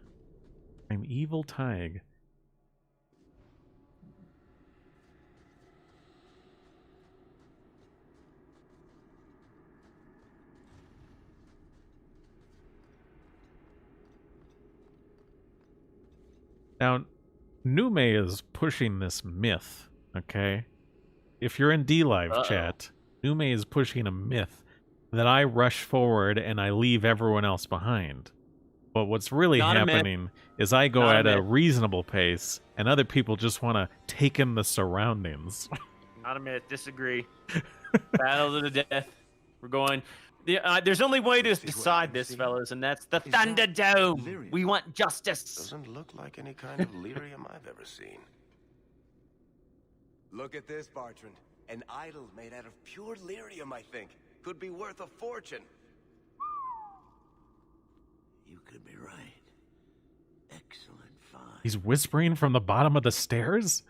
Primeval Tig. Now, Nume is pushing this myth, okay? If you're in D-Live chat, Nume is pushing a myth that I rush forward and I leave everyone else behind. But what's really happening is I go at a reasonable pace, and other people just want to take in the surroundings. Not a myth. Disagree. Battle to the death. We're going... there's only way to decide this, fellas, and that's the Thunderdome. We want justice. Doesn't look like any kind of lyrium I've ever seen. Look at this, Bartrand. An idol made out of pure lyrium, I think. Could be worth a fortune. You could be right. Excellent find. He's whispering from the bottom of the stairs?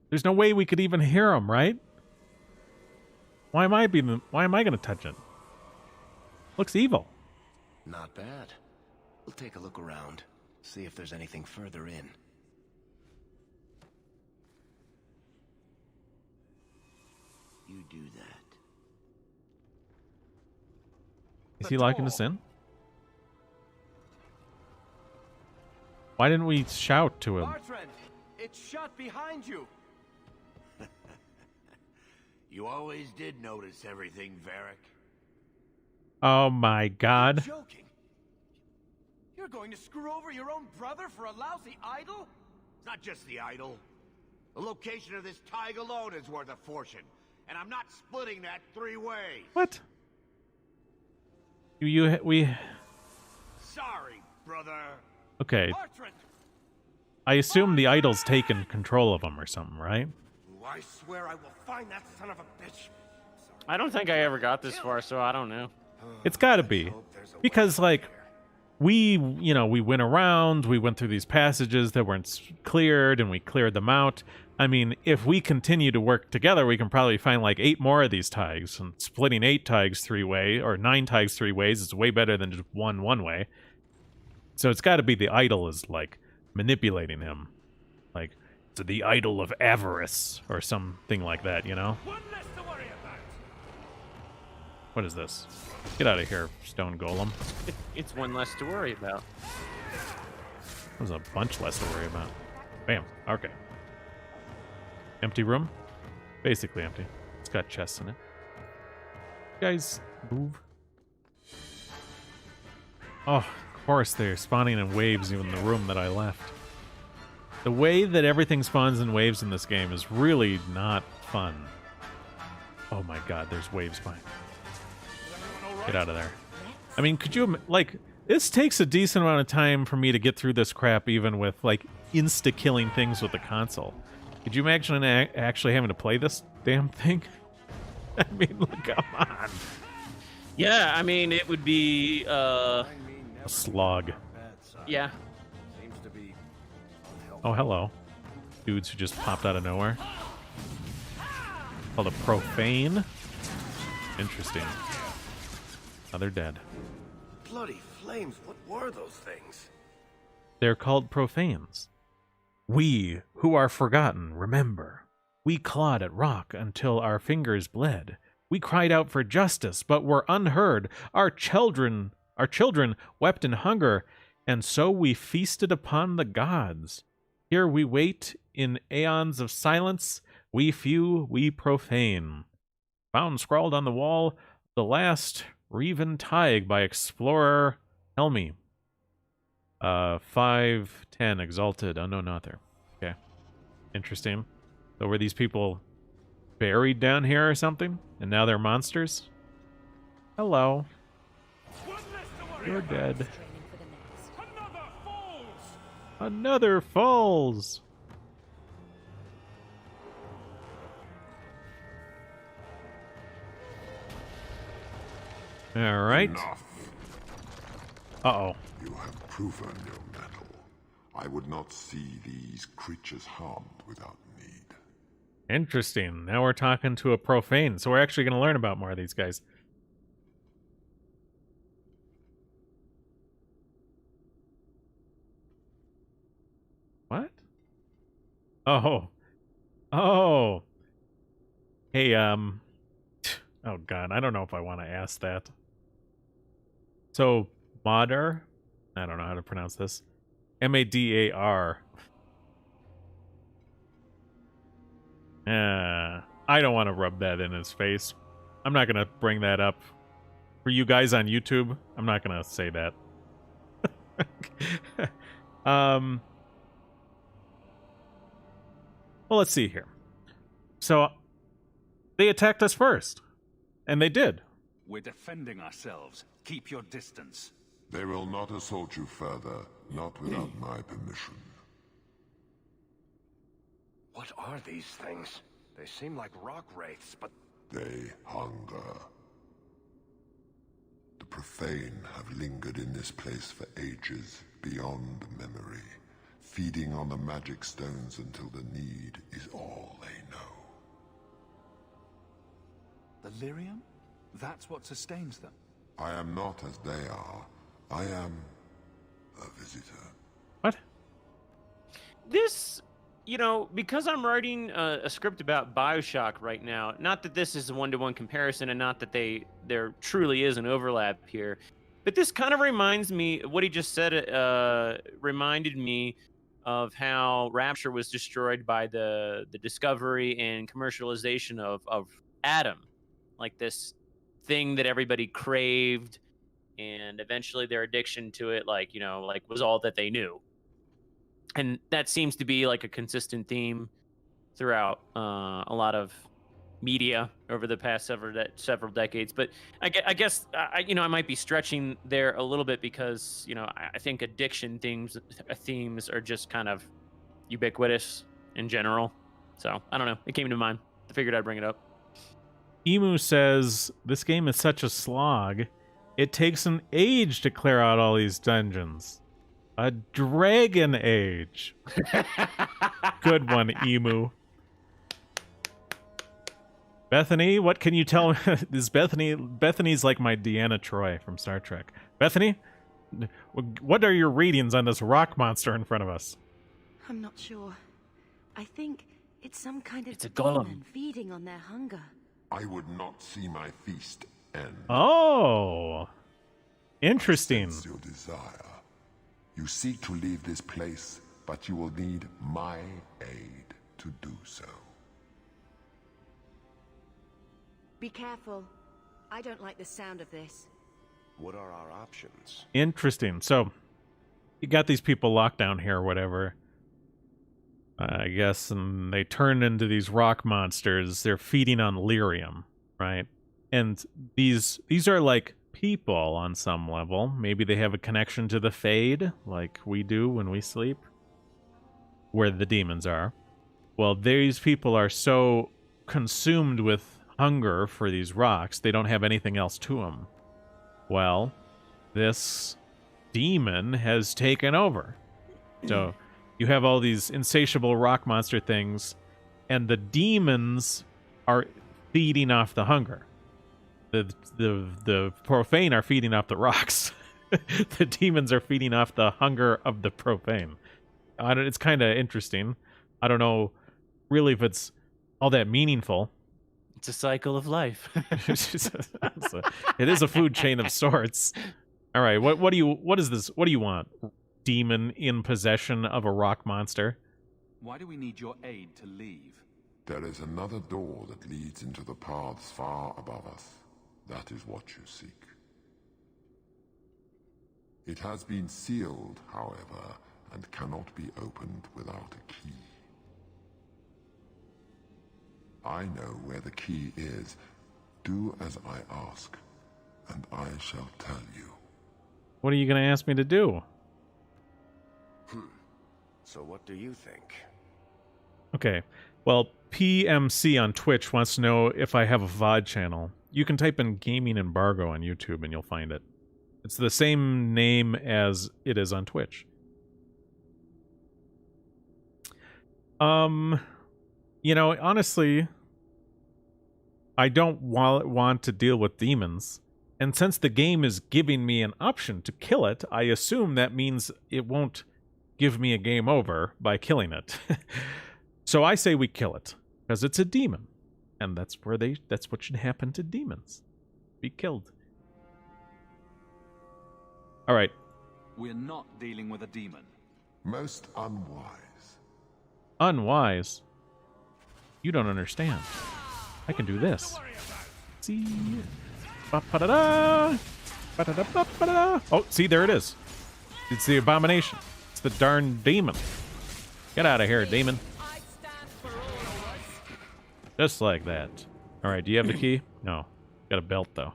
There's no way we could even hear him, right? Why am I going to touch it? Looks evil. Not bad. We'll take a look around. See if there's anything further in. You do that. Is he locking us in? Why didn't we shout to him? Bartrand, it's shut behind you. You always did notice everything, Varric. Oh my god. You're joking. You're going to screw over your own brother for a lousy idol? It's not just the idol. The location of this Tig alone is worth a fortune. And I'm not splitting that 3 ways. What? We... Sorry, brother. Okay. Bartrand! I assume the idol's taken control of him or something, right? I swear I will find that son of a bitch. I don't think I ever got this far, so I don't know. It's gotta be. Because, like, we went around, we went through these passages that weren't cleared, and we cleared them out. I mean, if we continue to work together, we can probably find, like, 8 more of these Tigs. And splitting 8 Tigs 3-way, or 9 Tigs 3 ways, is way better than just one way. So it's gotta be the idol is, like, manipulating him. Like, to the idol of avarice, or something like that, you know? What is this? Get out of here, stone golem. It's one less to worry about. There's a bunch less to worry about. Bam. Okay. Empty room? Basically empty. It's got chests in it. Guys, move. Oh, of course they're spawning in waves even in the room that I left. The way that everything spawns in waves in this game is really not fun. Oh my god, there's waves behind. Get out of there. I mean, could you, like, this takes a decent amount of time for me to get through this crap even with, like, insta-killing things with the console. Could you imagine actually having to play this damn thing? I mean, look, come on. Yeah, I mean, it would be, a slog. Yeah. Oh, hello. Dudes who just popped out of nowhere. Called a Profane. Interesting. Oh, they're dead. Bloody flames, what were those things? They're called profanes. We, who are forgotten, remember. We clawed at rock until our fingers bled. We cried out for justice, but were unheard. Our children wept in hunger, and so we feasted upon the gods. Here we wait in aeons of silence. We few, we profane. Found scrawled on the wall, the last Reven Tig by explorer Helmi. 510 exalted, unknown author. Okay. Interesting. So were these people buried down here or something? And now they're monsters? Hello. You're dead. Another falls! Alright. Uh-oh. You have proven your mettle. I would not see these creatures harmed without need. Interesting. Now we're talking to a profane, so we're actually going to learn about more of these guys. What? Oh. Oh. Hey, oh god, I don't know if I want to ask that. So, Madar? I don't know how to pronounce this. M-A-D-A-R. I don't want to rub that in his face. I'm not going to bring that up. For you guys on YouTube, I'm not going to say that. Well, let's see here. So, they attacked us first. And they did. We're defending ourselves. Keep your distance. They will not assault you further, not without my permission. What are these things? They seem like rock wraiths, but... They hunger. The profane have lingered in this place for ages, beyond memory, feeding on the magic stones until the need is all they know. The lyrium? That's what sustains them. I am not as they are. I am a visitor. What? This, you know, because I'm writing a script about BioShock right now, not that this is a one-to-one comparison and not that there truly is an overlap here, but this kind of reminds me, what he just said reminded me of how Rapture was destroyed by the discovery and commercialization of Adam. Like this thing that everybody craved, and eventually their addiction to it, like, you know, like was all that they knew. And that seems to be like a consistent theme throughout a lot of media over the past several decades. But I guess you know, I might be stretching there a little bit because, you know, I think addiction themes are just kind of ubiquitous in general. So I don't know. It came to mind. I figured I'd bring it up. Emu says, this game is such a slog. It takes an age to clear out all these dungeons. A dragon age. Good one, Emu. Bethany, what can you tell me? Is Bethany's like my Deanna Troi from Star Trek. Bethany, what are your readings on this rock monster in front of us? I'm not sure. I think it's some kind of It's a golem. demon feeding on their hunger. I would not see my feast end. Oh, interesting. Sense your desire. You seek to leave this place, but you will need my aid to do so. Be careful. I don't like the sound of this. What are our options? Interesting. So, you got these people locked down here or whatever. I guess, and they turn into these rock monsters. They're feeding on lyrium, right? And these are like people on some level. Maybe they have a connection to the Fade, like we do when we sleep, where the demons are. Well, these people are so consumed with hunger for these rocks, they don't have anything else to them. Well, this demon has taken over. So you have all these insatiable rock monster things, and the demons are feeding off the hunger. The profane are feeding off the rocks. The demons are feeding off the hunger of the profane. It's kind of interesting. I don't know really if it's all that meaningful. It's a cycle of life. It is a food chain of sorts. All right, what is this? What do you want? Demon in possession of a rock monster? Why do we need your aid to leave? There is another door that leads into the paths far above us. That is what you seek. It has been sealed, however, and cannot be opened without a key. I know where the key is. Do as I ask, and I shall tell you. What are you going to ask me to do? So what do you think? Okay. Well, PMC on Twitch wants to know if I have a VOD channel. You can type in Gaming Embargo on YouTube and you'll find it. It's the same name as it is on Twitch. You know, honestly, I don't want to deal with demons. And since the game is giving me an option to kill it, I assume that means it won't give me a game over by killing it. So I say we kill it, because it's a demon. And that's what should happen to demons. Be killed. Alright. We're not dealing with a demon. Most unwise. Unwise? You don't understand. I can do this. See? Ba-ba-da-da! Ba-da-da-ba-ba-da! Oh, see, there it is. It's the abomination. It's the darn demon. Get out of here, demon. Just like that. Alright, do you have the key? No. Got a belt, though.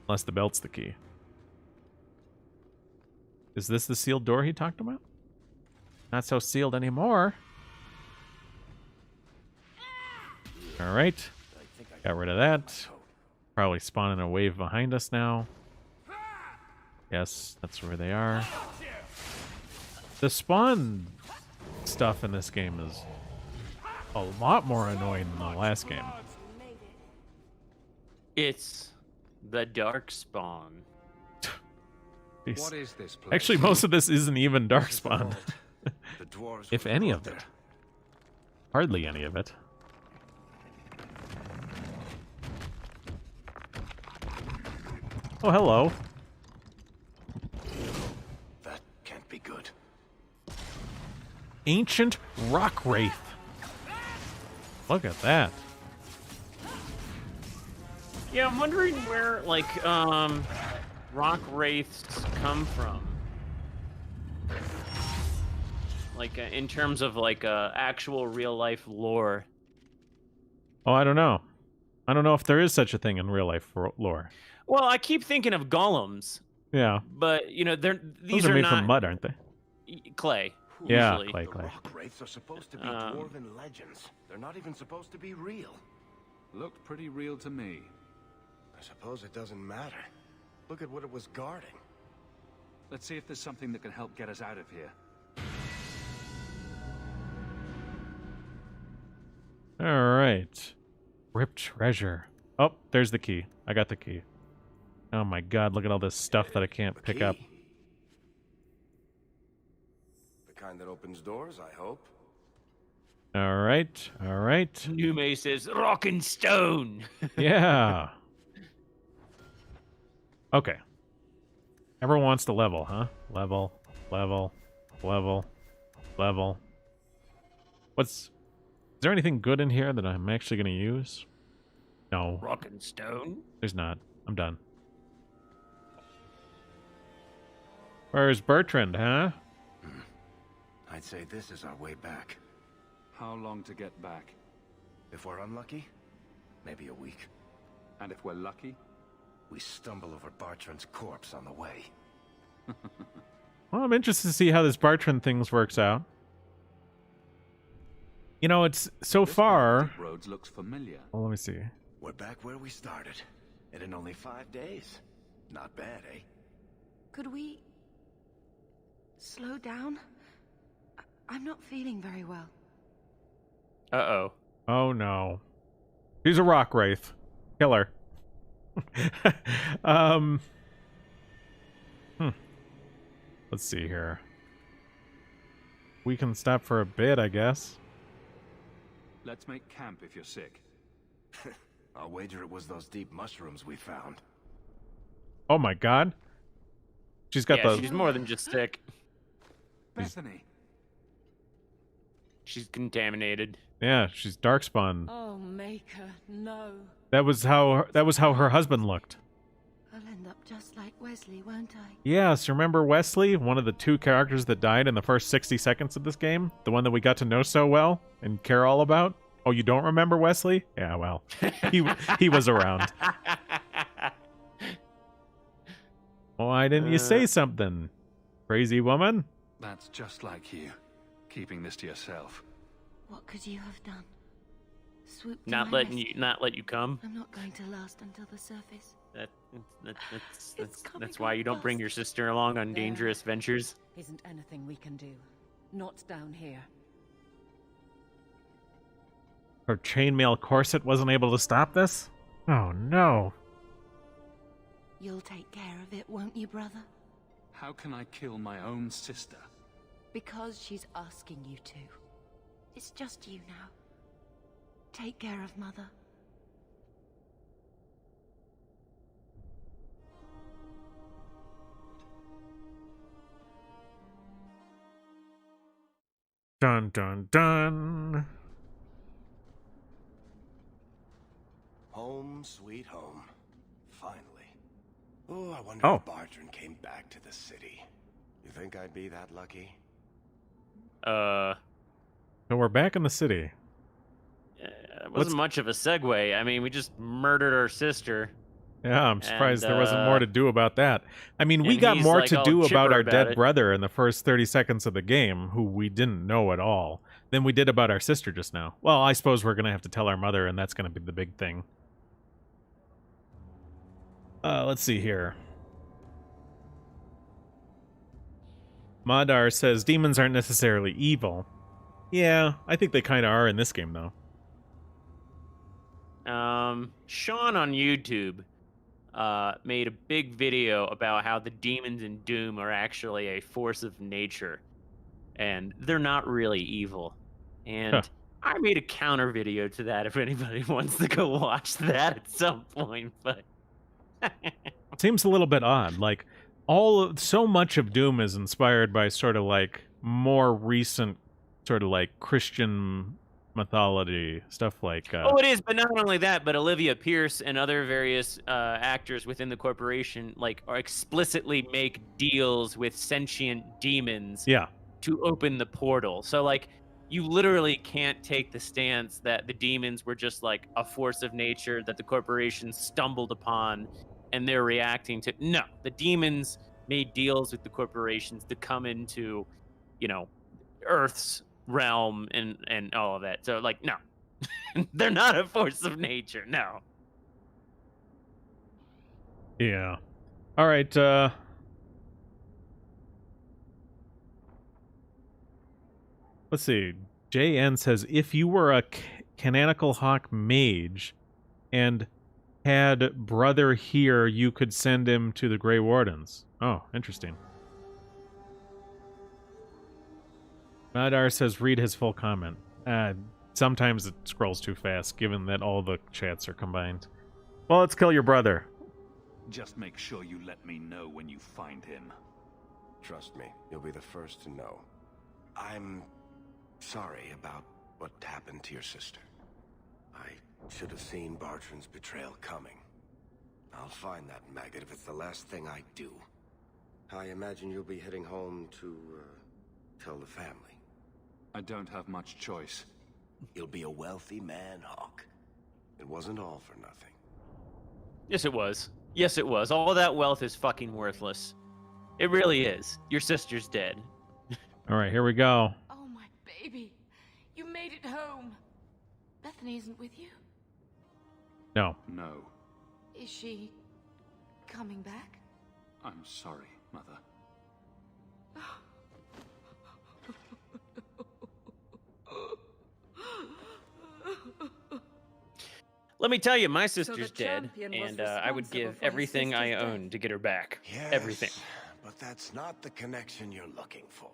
Unless the belt's the key. Is this the sealed door he talked about? Not so sealed anymore. Alright. Got rid of that. Probably spawning a wave behind us now. Yes, that's where they are. The spawn stuff in this game is a lot more annoying than the last game. It's the Darkspawn. What is this place? Actually, most of this isn't even Darkspawn. The dwarves If any of it. Hardly any of it. Oh, hello. That can't be good. Ancient rock wraith. Look at that. Yeah, I'm wondering where, like, rock wraiths come from. Like, in terms of, like, actual real-life lore. Oh, I don't know. I don't know if there is such a thing in real-life lore. Well, I keep thinking of golems. Yeah. But, you know, these Those are made not from mud, aren't they? clay. Yeah, usually. clay. Rock wraiths are supposed to be dwarven legends. They're not even supposed to be real. Looked pretty real to me. I suppose it doesn't matter. Look at what it was guarding. Let's see if there's something that can help get us out of here. All right. Ripped treasure. Oh, there's the key. I got the key. Oh my god, look at all this stuff that I can't pick up. The kind that opens doors, I hope. All right. All right. Nume says, rock and stone. Yeah. Okay. Everyone wants to level, huh? Level, level, level, level. Is there anything good in here that I'm actually going to use? No. Rock and stone? There's not. I'm done. Where's Bertrand, huh? I'd say this is our way back. How long to get back? If we're unlucky, maybe a week. And if we're lucky? We stumble over Bartrand's corpse on the way. Well, I'm interested to see how this Bartrand things works out. You know, it's so far. Roads looks familiar. Well, let me see. We're back where we started, and in only 5 days. Not bad, eh? Could we slow down? I'm not feeling very well. Uh-oh. Oh no. She's a rock wraith. Kill her. Let's see here. We can stop for a bit, I guess. Let's make camp if you're sick. I'll wager it was those deep mushrooms we found. Oh my god. She's got the... she's more than just sick. Bethany. She's contaminated. Yeah, she's darkspawn. Oh, Maker, no. That was how her husband looked. I'll end up just like Wesley, won't I? Yes, remember Wesley? One of the 2 characters that died in the first 60 seconds of this game? The one that we got to know so well and care all about? Oh, you don't remember Wesley? Yeah, well, he was around. Why didn't you say something, crazy woman? That's just like you, keeping this to yourself. What could you have done? Swoop to Not my let you come. I'm not going to last until the surface. That's why you don't bring your sister along on dangerous ventures. Isn't anything we can do. Not down here. Her chainmail corset wasn't able to stop this? Oh no. You'll take care of it, won't you, brother? How can I kill my own sister? Because she's asking you to. It's just you now. Take care of Mother. Dun dun dun. Home, sweet home. Finally. Oh, I wonder Oh. if Bartrand came back to the city. You think I'd be that lucky? So we're back in the city. It wasn't much of a segue. I mean, we just murdered our sister. Yeah, I'm surprised And, there wasn't more to do about that. I mean, we and got he's, more like, to all do about chipper our about dead it. brother in the first 30 seconds of the game, who we didn't know at all, than we did about our sister just now. Well, I suppose we're going to have to tell our mother, and that's going to be the big thing. Let's see here. Madar says demons aren't necessarily evil. Yeah, I think they kind of are in this game, though. Sean on YouTube made a big video about how the demons in Doom are actually a force of nature, and they're not really evil. And I made a counter video to that if anybody wants to go watch that at some point, but It seems a little bit odd. Like, so much of Doom is inspired by sort of like more recent sort of like Christian mythology, stuff like oh, it is, but not only that, but Olivia Pierce and other various actors within the corporation are explicitly make deals with sentient demons to open the portal. So like, you literally can't take the stance that the demons were just like a force of nature that the corporation stumbled upon and they're reacting to. No, the demons made deals with the corporations to come into, Earth's realm and all of that. So like, no, they're not a force of nature. No. Yeah. All right. Let's see. JN says, if you were a canonical hawk mage and had brother here, you could send him to the Grey Wardens. Oh, interesting. Madar says, read his full comment. Sometimes it scrolls too fast, given that all the chats are combined. Well, let's kill your brother. Just make sure you let me know when you find him. Trust me, you'll be the first to know. I'm sorry about what happened to your sister. I should have seen Bartrand's betrayal coming. I'll find that maggot if it's the last thing I do. I imagine you'll be heading home to, tell the family. I don't have much choice. You'll be a wealthy man, Hawk. It wasn't all for nothing. Yes, it was. Yes, it was. All that wealth is fucking worthless. It really is. Your sister's dead. All right, here we go. Oh, my baby. You made it home. Bethany isn't with you? No. No. Is she coming back? I'm sorry, Mother. Let me tell you, my sister's dead, and I would give everything I own to get her back. Yes, Everything. but that's not the connection you're looking for.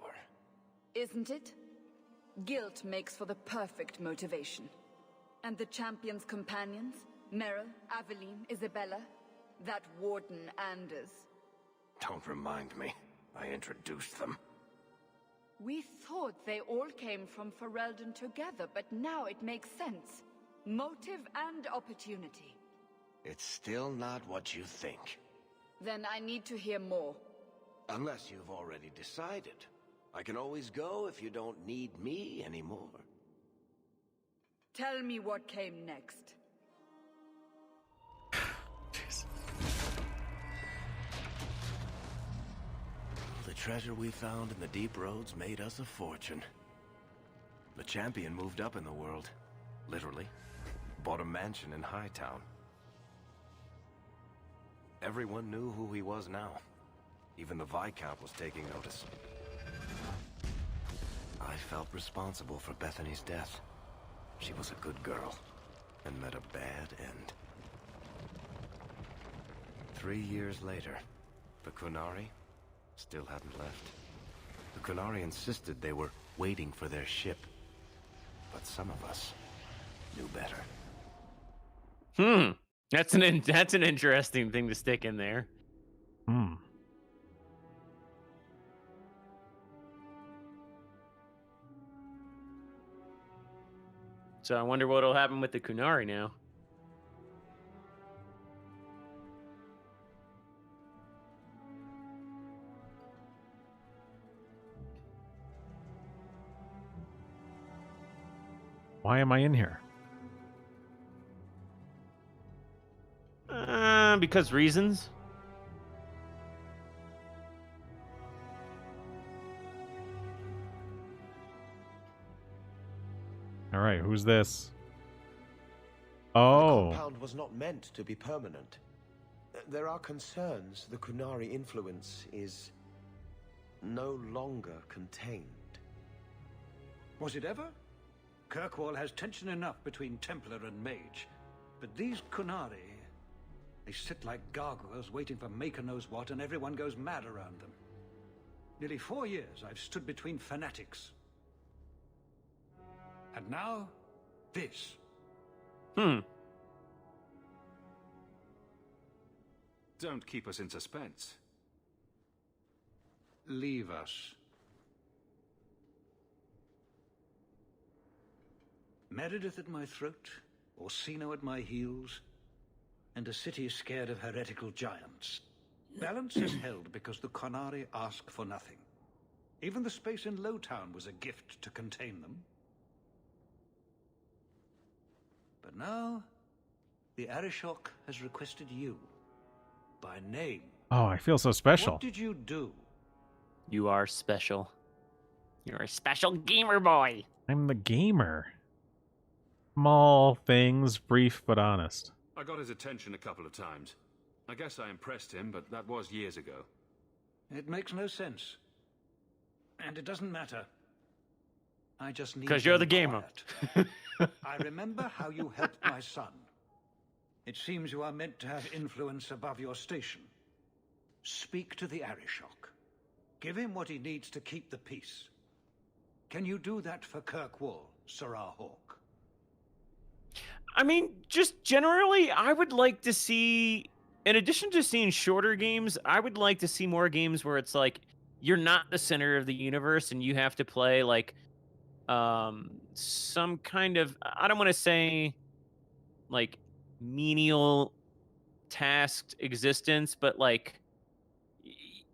Isn't it? Guilt makes for the perfect motivation. And the champion's companions? Meryl, Aveline, Isabella? That Warden Anders? Don't remind me. I introduced them. We thought they all came from Ferelden together, but now it makes sense. Motive and opportunity. It's still not what you think. Then I need to hear more. Unless you've already decided. I can always go if you don't need me anymore. Tell me what came next. The treasure we found in the deep roads made us a fortune. The champion moved up in the world. Literally. Bought a mansion in Hightown. Everyone knew who he was now. Even the Viscount was taking notice. I felt responsible for Bethany's death. She was a good girl, and met a bad end. 3 years later, the Qunari still hadn't left. The Qunari insisted they were waiting for their ship. But some of us knew better. That's an interesting thing to stick in there. So I wonder what'll happen with the Qunari now. Why am I in here? Because reasons. All right, who's this? The Oh. compound was not meant to be permanent. There are concerns the Qunari influence is no longer contained. Was it ever? Kirkwall has tension enough between Templar and Mage. But these Qunari, they sit like gargoyles waiting for Maker knows what, and everyone goes mad around them. Nearly 4 years I've stood between fanatics. And now, this. Don't keep us in suspense. Leave us. Meredith at my throat, Orsino at my heels, and a city scared of heretical giants. Balance is held because the Qunari ask for nothing. Even the space in Lowtown was a gift to contain them. But now, the Arishok has requested you, by name. Oh, I feel so special. What did you do? You are special. You're a special gamer boy. I'm the gamer. Small things, brief but honest. I got his attention a couple of times. I guess I impressed him, but that was years ago. It makes no sense. And it doesn't matter. I just need... Because you're the gamer. I remember how you helped my son. It seems you are meant to have influence above your station. Speak to the Arishok. Give him what he needs to keep the peace. Can you do that for Kirkwall, Sirrah Hawk? I mean, just generally, I would like to see, in addition to seeing shorter games, I would like to see more games where it's like, you're not the center of the universe and you have to play like some kind of, I don't want to say like menial tasked existence, but like,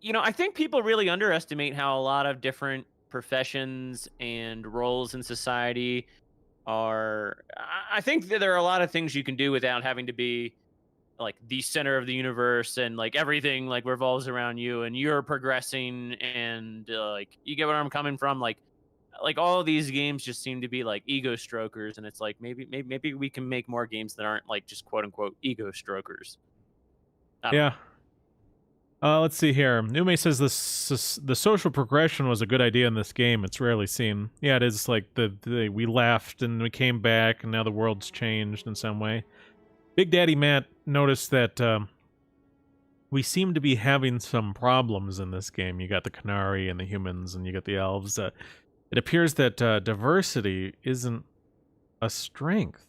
you know, I think people really underestimate how a lot of different professions and roles in society are, I think that there are a lot of things you can do without having to be like the center of the universe and like everything like revolves around you and you're progressing and like, you get where I'm coming from? Like all of these games just seem to be like ego strokers, and it's like maybe we can make more games that aren't like just quote unquote ego strokers. Yeah. Let's see here. Nume says the social progression was a good idea in this game. It's rarely seen. Yeah, it is like we left and we came back and now the world's changed in some way. Big Daddy Matt noticed that we seem to be having some problems in this game. You got the Qunari and the humans, and you got the elves. It appears that diversity isn't a strength.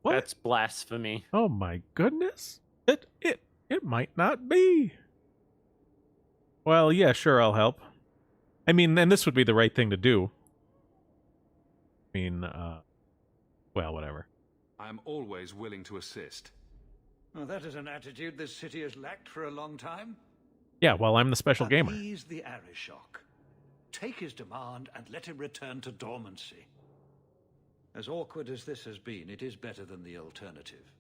What? That's blasphemy. Oh my goodness! It might not be. Well, yeah, sure, I'll help. I mean, and this would be the right thing to do. I mean, well, whatever. I'm always willing to assist. Well, that is an attitude this city has lacked for a long time. Yeah, well, I'm the special gamer. Appease the Arishok. Take his demand and let him return to dormancy. As awkward as this has been, it is better than the alternative.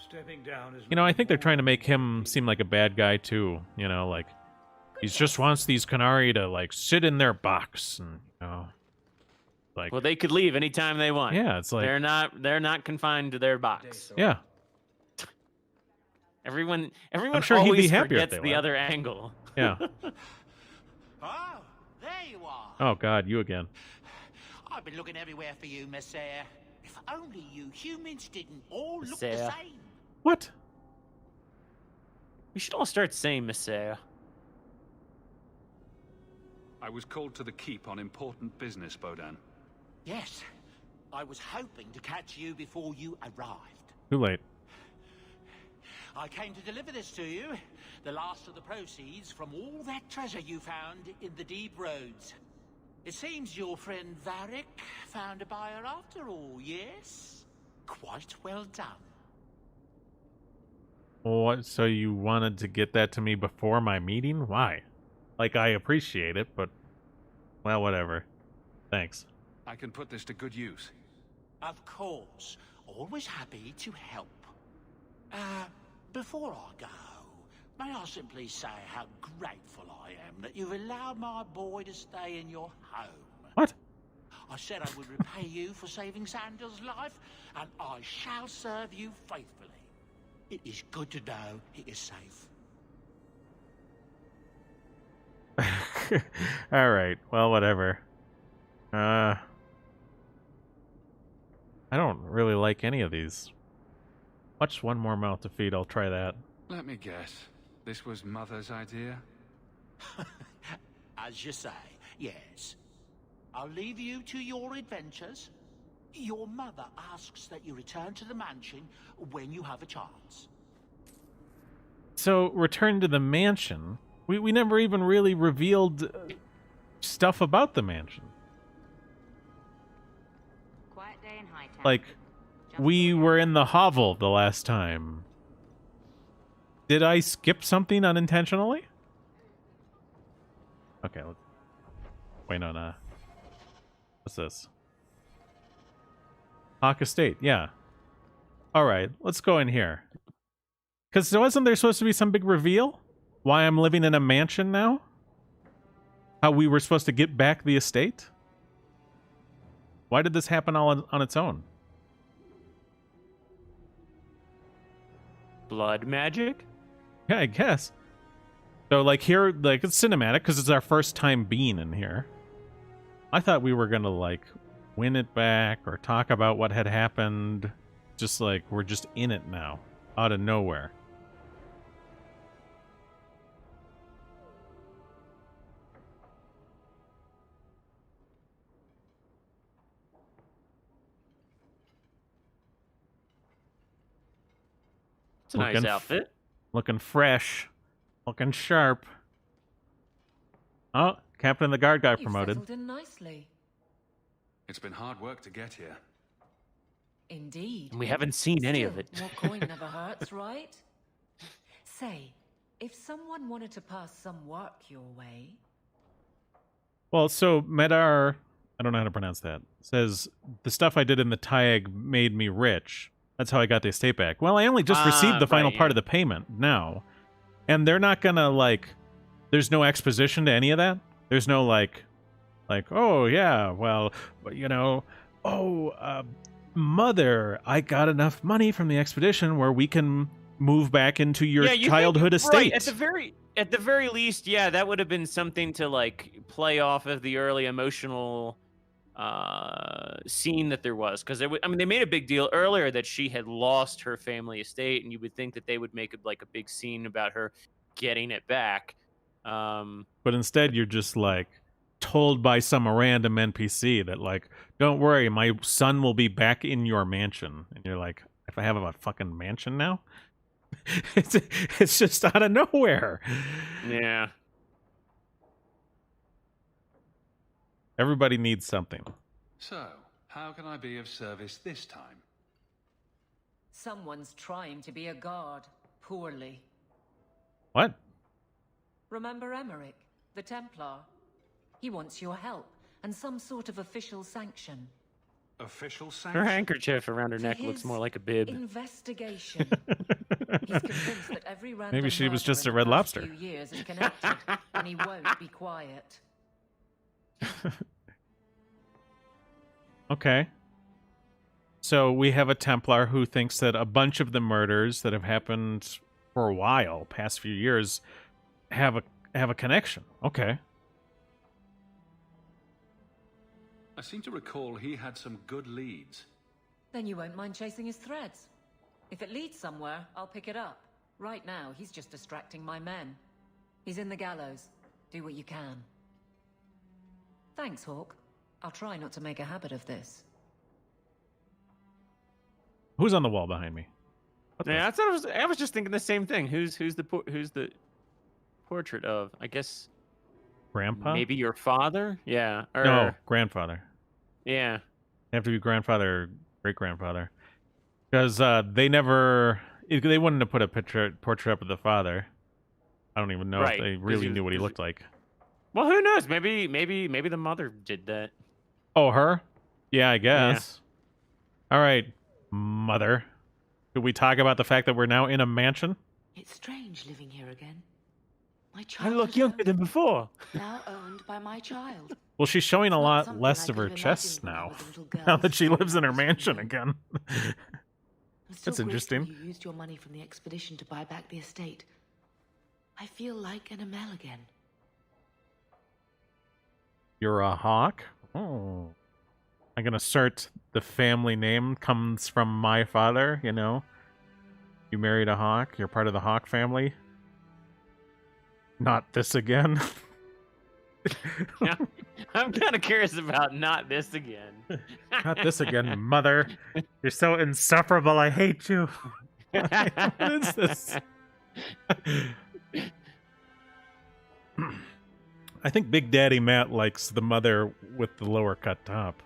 Stepping down is... You know, I think they're trying to make him seem like a bad guy, too. You know, like, he just wants these Qunari to, like, sit in their box and, you know... Like, well, they could leave anytime they want. Yeah, it's like... They're not confined to their box. Yeah. Everyone I'm sure he'd always be happier if forgets they the left. other angle. Yeah. Oh, there you are. Oh, God, you again. I've been looking everywhere for you, Messiah. If only you humans didn't all look Messiah. the same. What? We should all start saying Messiah. I was called to the keep on important business, Bodan. Yes, I was hoping to catch you before you arrived. Too late. I came to deliver this to you. The last of the proceeds from all that treasure you found in the deep roads. It seems your friend Varric found a buyer after all, yes? Quite well done. What? So you wanted to get that to me before my meeting? Why? Like, I appreciate it, but... Well, whatever. Thanks. I can put this to good use. Of course. Always happy to help. Before I go, may I simply say how grateful I am that you've allowed my boy to stay in your home. What? I said I would repay you for saving Sandal's life, and I shall serve you faithfully. It is good to know he is safe. All right. Well, whatever. I don't really like any of these. Watch one more mouth to feed. I'll try that. Let me guess. This was Mother's idea? As you say, yes. I'll leave you to your adventures. Your mother asks that you return to the mansion when you have a chance. So, return to the mansion? We never even really revealed stuff about the mansion. Quiet day in Hightown. Like, we were in the hovel the last time. Did I skip something unintentionally? Okay, let's... Wait, no. What's this? Hawk Estate, yeah. Alright, let's go in here. Because wasn't there supposed to be some big reveal? Why I'm living in a mansion now? How we were supposed to get back the estate? Why did this happen all on its own? Blood magic? Yeah, I guess. So, like, here, like, it's cinematic because it's our first time being in here. I thought we were gonna, like, win it back or talk about what had happened. Just, like, we're just in it now. Out of nowhere. It's a nice outfit. Looking fresh. Looking sharp. Oh, Captain of the Guard got promoted. You settled in nicely. It's been hard work to get here. Indeed. We haven't seen any of Still, it. More coin never hurts, right? Say, if someone wanted to pass some work your way... Well, so Medar, I don't know how to pronounce that, says, the stuff I did in the Tayeg made me rich. That's how I got the estate back. Well, I only just received the final part of the payment now. And they're not gonna, like, there's no exposition to any of that? There's no, like, oh, yeah, well, you know, Mother, I got enough money from the expedition where we can move back into your childhood estate. Right, at the very least, yeah, that would have been something to, like, play off of the early emotional scene that there was, because I mean, they made a big deal earlier that she had lost her family estate, and you would think that they would make like a big scene about her getting it back. But instead, you're just like told by some random NPC that like, don't worry, my son will be back in your mansion, and you're like, if I have a fucking mansion now, it's just out of nowhere. Yeah. Everybody needs something. So, how can I be of service this time? Someone's trying to be a guard, poorly. What? Remember Emmerich, the Templar? He wants your help and some sort of official sanction. Official sanction? Her handkerchief around her For neck looks his more like a bib. Investigation. He's convinced that every random Maybe she was murder just in a the Red past Lobster. few years is connected, and he won't be quiet. Okay. So we have a Templar who thinks that a bunch of the murders that have happened for a while, past few years, have a connection. Okay. I seem to recall he had some good leads. Then you won't mind chasing his threads. If it leads somewhere, I'll pick it up. Right now, he's just distracting my men. He's in the gallows. Do what you can. Thanks, Hawk. I'll try not to make a habit of this. Who's on the wall behind me? Yeah, that's what I was just thinking the same thing. Who's the portrait of? I guess Grandpa? maybe your father? Yeah. Or, No, grandfather. Yeah. They have to be grandfather or great-grandfather. Because they wouldn't have put a portrait up of the father. I don't even know Right, if they 'cause really he was- knew what he looked like. Well, who knows? Maybe the mother did that. Oh, her? Yeah, I guess. All right, mother. Could we talk about the fact that we're now in a mansion? It's strange living here again. My I child look younger than before. now owned by my child. Well, she's showing a lot something less I of her could have chest imagined when I now. was a little girl Now that she strolling lives in her down the mansion street. again. I'm still That's interesting. grateful you used your money from the expedition to buy back the estate. I feel like an Amel again. You're a hawk? Oh. I'm gonna assert the family name comes from my father, you know? You married a hawk, you're part of the hawk family. Not this again. I'm kind of curious about not this again. Not this again, mother. You're so insufferable, I hate you. What is this? I think Big Daddy Matt likes the mother with the lower cut top.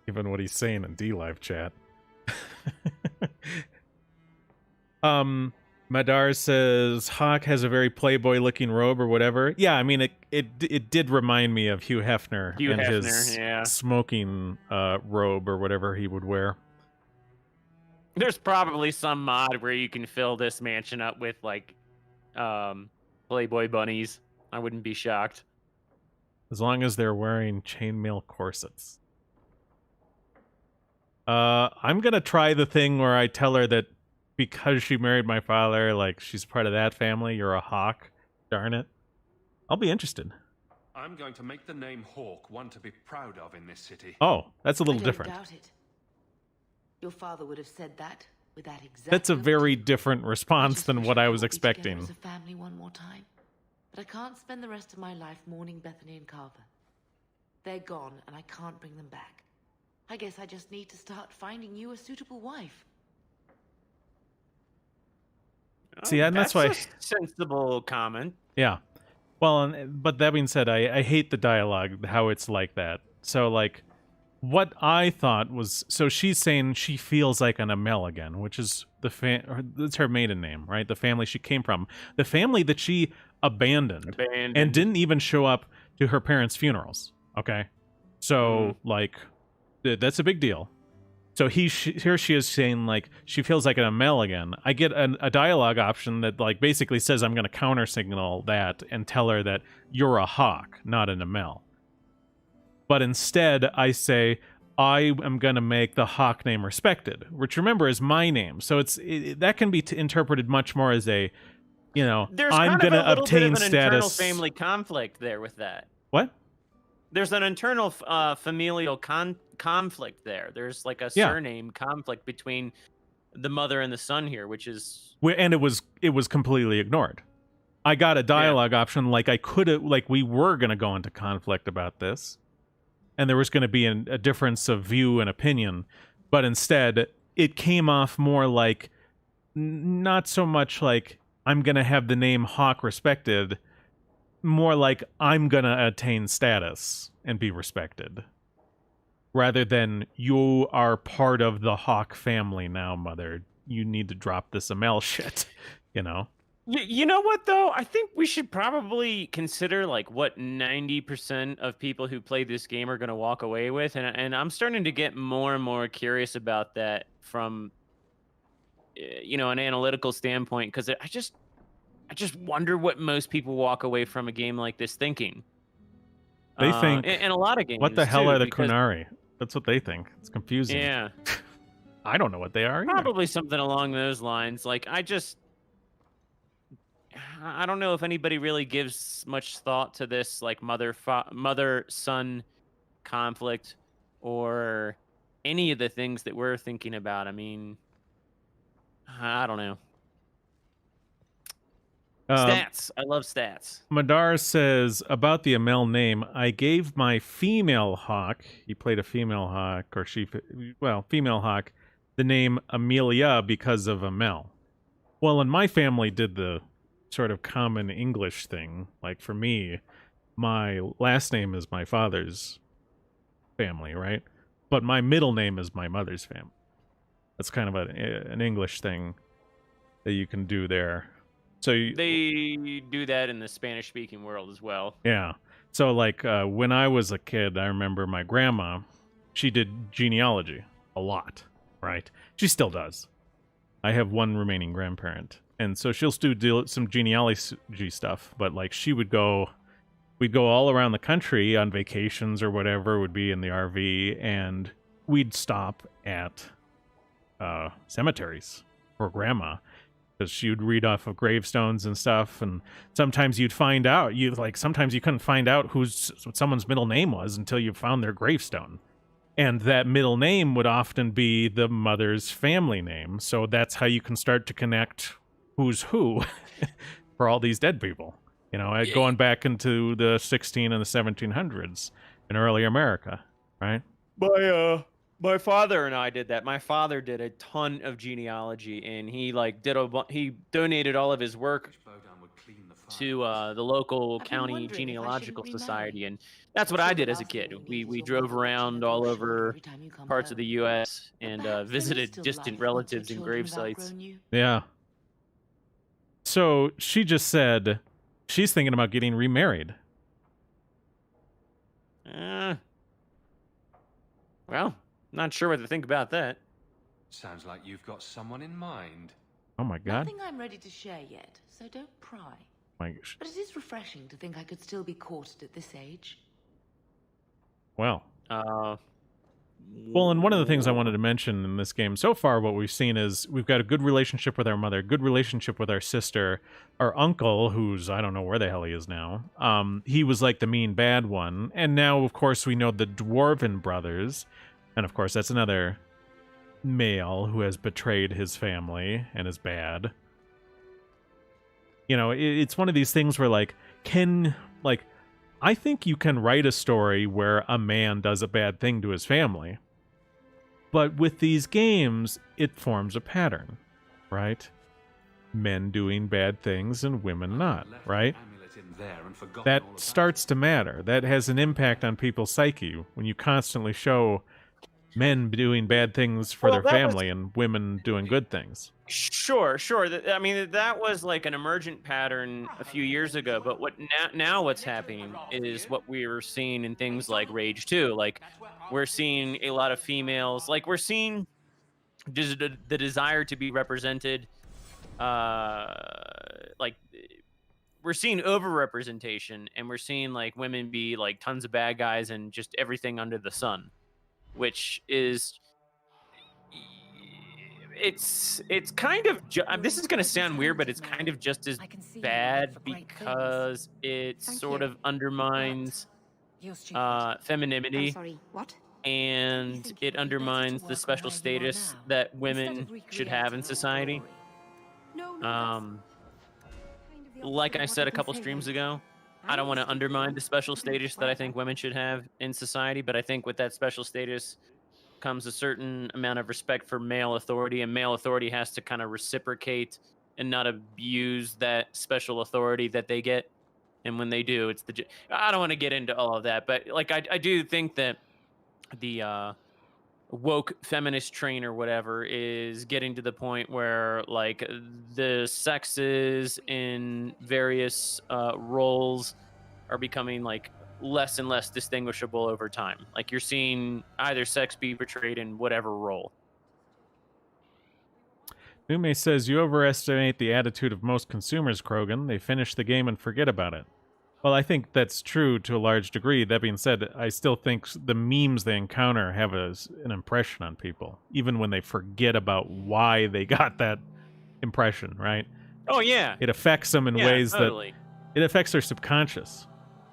Given what he's saying in D-Live chat. Madar says Hawk has a very Playboy looking robe or whatever. Yeah, I mean it did remind me of Hugh Hefner and his smoking robe or whatever he would wear. There's probably some mod where you can fill this mansion up with like Playboy bunnies. I wouldn't be shocked. As long as they're wearing chainmail corsets. I'm gonna try the thing where I tell her that because she married my father, like she's part of that family, you're a hawk. Darn it. I'll be interested. I'm going to make the name Hawk one to be proud of in this city. Oh, that's a I little don't different. doubt it. Your father would have said that with that exact. That's a note. very different response than what I was We'll be together expecting. as a family one more time. But I can't spend the rest of my life mourning Bethany and Carver. They're gone, and I can't bring them back. I guess I just need to start finding you a suitable wife. See, and that's why. a sensible comment. Yeah. Well, but that being said, I hate the dialogue, how it's like that. So, like, what I thought was, so she's saying she feels like an Amel again, which is that's her maiden name, right? The family she came from. The family that she abandoned. And didn't even show up to her parents' funerals, okay? So, like, that's a big deal. So here she is saying, like, she feels like an Amel again. I get a dialogue option that, like, basically says I'm going to counter signal that and tell her that you're a hawk, not an Amel. But instead, I say, I am going to make the hawk name respected, which, remember, is my name. So that can be interpreted much more as a, you know, There's I'm going to obtain bit of an internal status. family conflict there with that. What? there's an internal familial conflict there. There's like a Yeah. surname conflict between the mother and the son here, which is And it was completely ignored. I got a dialogue option, like I could have, like we were going to go into conflict about this, and there was going to be a difference of view and opinion, but instead it came off more like not so much like I'm going to have the name Hawk respected, more like I'm going to attain status and be respected, rather than you are part of the Hawk family now, mother. You need to drop this Amel shit, you know? You know what, though? I think we should probably consider like what 90% of people who play this game are going to walk away with. And I'm starting to get more and more curious about that from, an analytical standpoint, because I just wonder what most people walk away from a game like this thinking. They think, and a lot of games, what the hell too, are the because- Kunari? That's what they think. It's confusing. Yeah. I don't know what they are either. Probably something along those lines. Like, I don't know if anybody really gives much thought to this, like mother-son conflict, or any of the things that we're thinking about. I mean, I don't know. Stats. I love stats. Madar says, about the Amel name, I gave my female Hawk, he played a female Hawk, or female Hawk, the name Amelia because of Amel. Well, and my family did the sort of common English thing. Like for me, my last name is my father's family, right? But my middle name is my mother's family. That's kind of an English thing that you can do there. So They do that in the Spanish-speaking world as well. yeah. So like when I was a kid, I remember my grandma, she did genealogy a lot, right? She still does. I have one remaining grandparent. And so she'll still do some genealogy stuff, but like we'd go all around the country on vacations or whatever, would be in the RV, and we'd stop at cemeteries for grandma, because she would read off of gravestones and stuff, and sometimes you'd find out, sometimes you couldn't find out what someone's middle name was until you found their gravestone. And that middle name would often be the mother's family name, so that's how you can start to connect who's who for all these dead people. Going back into the 16 and the 1700s in early America, right? My father and I did that. My father did a ton of genealogy, and he he donated all of his work to the local county genealogical society, and that's what I did as a kid. We drove around all over parts of the U.S. and visited distant relatives and grave sites. Yeah. So she just said she's thinking about getting remarried. Well, not sure what to think about that. Sounds like you've got someone in mind. Oh my god. Nothing I'm ready to share yet, so don't pry. My But it is refreshing to think I could still be courted at this age. Well. Well, and one of the things I wanted to mention in this game so far, what we've seen is we've got a good relationship with our mother, good relationship with our sister, our uncle, who's, I don't know where the hell he is now. He was like the mean bad one. And now, of course, we know the Dwarven brothers. And of course, that's another male who has betrayed his family and is bad. It's one of these things where, I think you can write a story where a man does a bad thing to his family. But with these games, it forms a pattern, right? Men doing bad things and women not, right? That starts to matter. That has an impact on people's psyche when you constantly show men doing bad things for their family and women doing good things. Sure. I mean, that was like an emergent pattern a few years ago, but now what's happening is what we were seeing in things like Rage 2. Like, we're seeing a lot of females, like we're seeing the desire to be represented, like we're seeing overrepresentation, and we're seeing like women be like tons of bad guys and just everything under the sun, which is it's kind of this is going to sound weird, but it's kind of just as bad because it sort of undermines femininity. I'm sorry, what? And it undermines the special status that women should have in society. Like I said a couple streams ago, I don't want to undermine the special status that I think women should have in society, but I think with that special status comes a certain amount of respect for male authority, and male authority has to kind of reciprocate and not abuse that special authority that they get. And when they do, it's I don't want to get into all of that, but like I do think that the woke feminist train or whatever is getting to the point where like the sexes in various roles are becoming like less and less distinguishable over time. Like you're seeing either sex be portrayed in whatever role. Nume says, you overestimate the attitude of most consumers, Krogan. They finish the game and forget about it. Well, I think that's true to a large degree. That being said, I still think the memes they encounter have an impression on people, even when they forget about why they got that impression, right? Oh, yeah. It affects them in ways totally. that it affects their subconscious.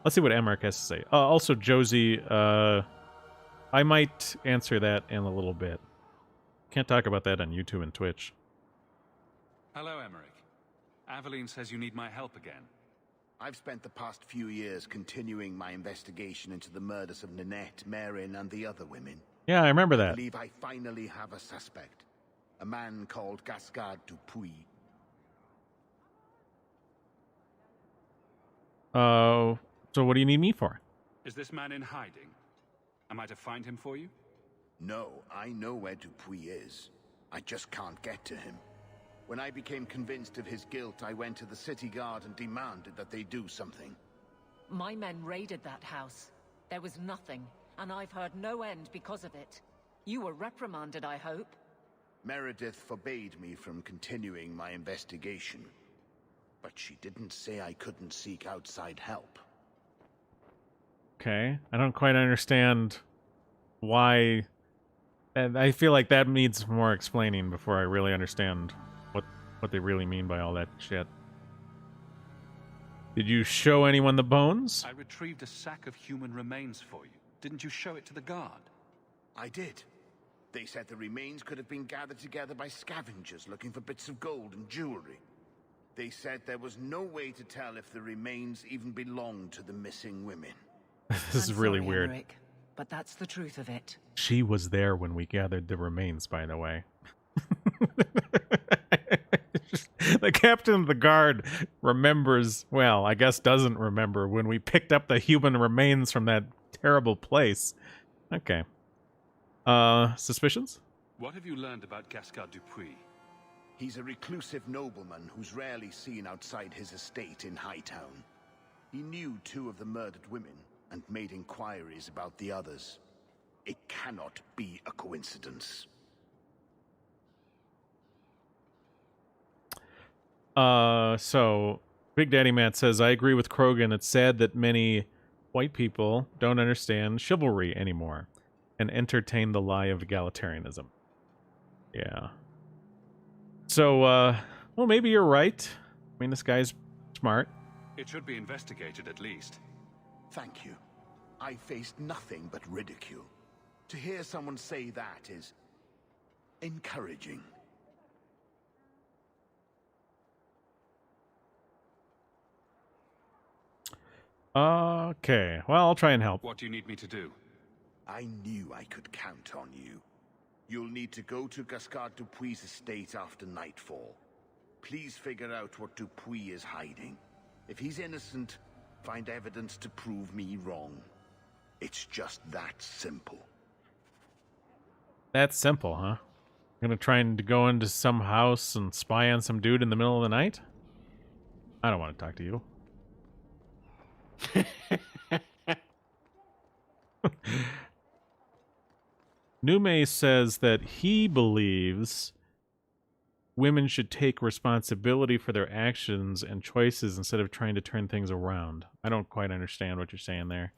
Let's see what Emmerich has to say. Also, Josie, I might answer that in a little bit. Can't talk about that on YouTube and Twitch. Hello, Emmerich. Aveline says you need my help again. I've spent the past few years continuing my investigation into the murders of Nanette, Marin, and the other women. Yeah, I remember that. I believe I finally have a suspect. A man called Gascard Dupuis. So what do you need me for? Is this man in hiding? Am I to find him for you? No, I know where Dupuis is. I just can't get to him. When I became convinced of his guilt, I went to the city guard and demanded that they do something. My men raided that house. There was nothing, and I've heard no end because of it. You were reprimanded, I hope? Meredith forbade me from continuing my investigation. But she didn't say I couldn't seek outside help. Okay, I don't quite understand why, and I feel like that needs more explaining before I really understand what they really mean by all that shit. Did you show anyone the bones? I retrieved a sack of human remains for you. Didn't you show it to the guard? I did. They said the remains could have been gathered together by scavengers looking for bits of gold and jewelry. They said there was no way to tell if the remains even belonged to the missing women. This is really weird. Emmerich, but that's the truth of it. She was there when we gathered the remains, by the way. The captain of the guard remembers, well, I guess doesn't remember, when we picked up the human remains from that terrible place. Okay. Suspicions? What have you learned about Gascard Dupuis? He's a reclusive nobleman who's rarely seen outside his estate in Hightown. He knew 2 of the murdered women and made inquiries about the others. It cannot be a coincidence. So Big Daddy Matt says, I agree with Krogan. It's sad that many white people don't understand chivalry anymore and entertain the lie of egalitarianism. Yeah. So, well, maybe you're right. I mean, this guy's smart. It should be investigated at least. Thank you. I faced nothing but ridicule. To hear someone say that is encouraging. Okay, well, I'll try and help. What do you need me to do? I knew I could count on you. You'll need to go to Gascard Dupuis' estate after nightfall. Please figure out what Dupuis is hiding. If he's innocent, find evidence to prove me wrong. It's just that simple. That's simple, huh? Gonna try and go into some house and spy on some dude in the middle of the night? I don't want to talk to you. Nume says that he believes women should take responsibility for their actions and choices instead of trying to turn things around. I don't quite understand what you're saying there.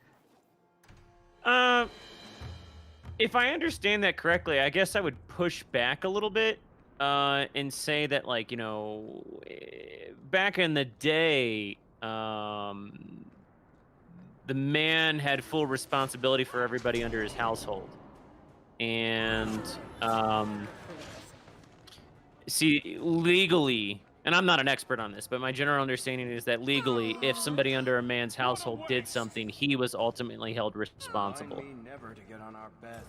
If I understand that correctly, I guess I would push back a little bit and say that, like, you know, back in the day, the the man had full responsibility for everybody under his household. And see, legally, and I'm not an expert on this, but my general understanding is that legally, if somebody under a man's household did something, he was ultimately held responsible.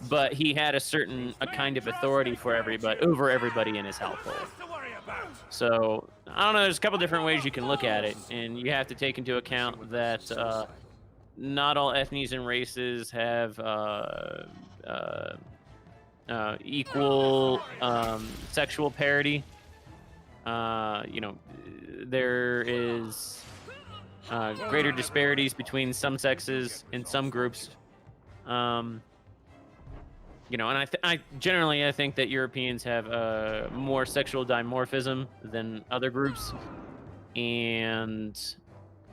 But he had a kind of authority for everybody, over everybody in his household. So I don't know. There's a couple different ways you can look at it, and you have to take into account that not all ethnies and races have equal sexual parity. You know, there is greater disparities between some sexes in some groups. You know, and I generally think that Europeans have more sexual dimorphism than other groups, and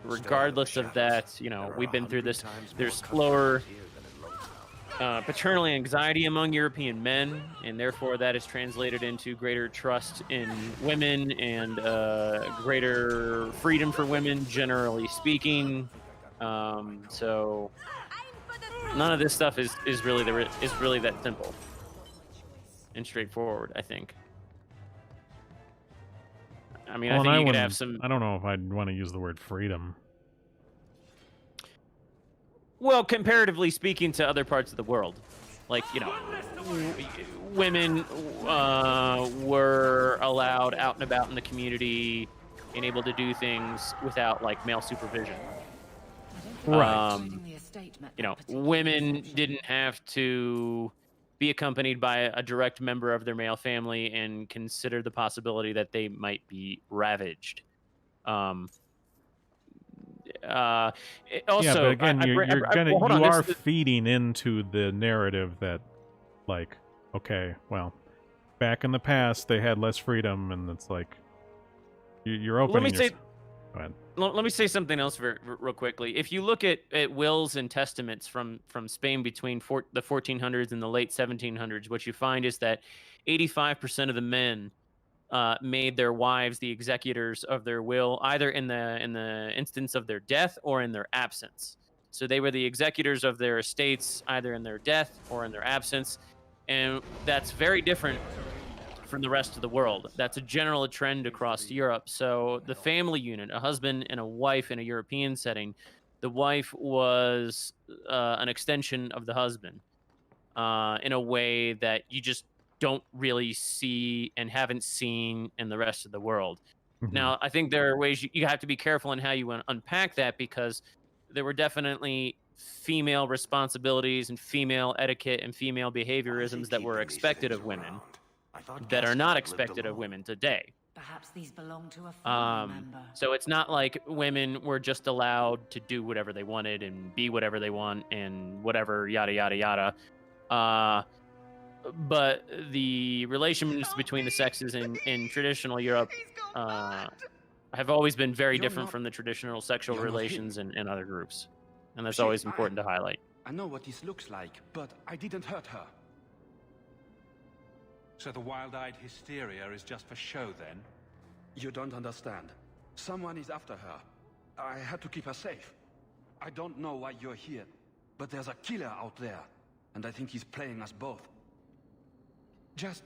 regardless of that, you know, we've been through this. There's lower paternal anxiety among European men, and therefore that is translated into greater trust in women and greater freedom for women, generally speaking. So none of this stuff is really that simple and straightforward, I think. I mean, I think you could have some. I don't know if I'd want to use the word freedom. Well, comparatively speaking to other parts of the world, like, you know, women were allowed out and about in the community and able to do things without, like, male supervision. Right. You know, women didn't have to be accompanied by a direct member of their male family and consider the possibility that they might be ravaged. Also, yeah, but again, you are feeding into the narrative that, like, okay, well, back in the past they had less freedom, and it's like you're opening. Go ahead. Let me say something else real quickly. If you look at wills and testaments from Spain between the 1400s and the late 1700s, what you find is that 85% of the men made their wives the executors of their will, either in the instance of their death or in their absence. So they were the executors of their estates, either in their death or in their absence, and that's very different from the rest of the world. That's a general trend across Europe. So the family unit, a husband and a wife in a European setting, the wife was an extension of the husband in a way that you just don't really see and haven't seen in the rest of the world. Mm-hmm. Now, I think there are ways you have to be careful in how you unpack that, because there were definitely female responsibilities and female etiquette and female behaviorisms that were expected of women that are not expected of women today. Perhaps these belong to a family member. So it's not like women were just allowed to do whatever they wanted and be whatever they want and whatever, yada, yada, yada. But the relations between the sexes in traditional Europe have always been very different from the traditional sexual relations in other groups. And that's always important to highlight. I know what this looks like, but I didn't hurt her. So the wild-eyed hysteria is just for show, then? You don't understand. Someone is after her. I had to keep her safe. I don't know why you're here, but there's a killer out there, and I think he's playing us both. Just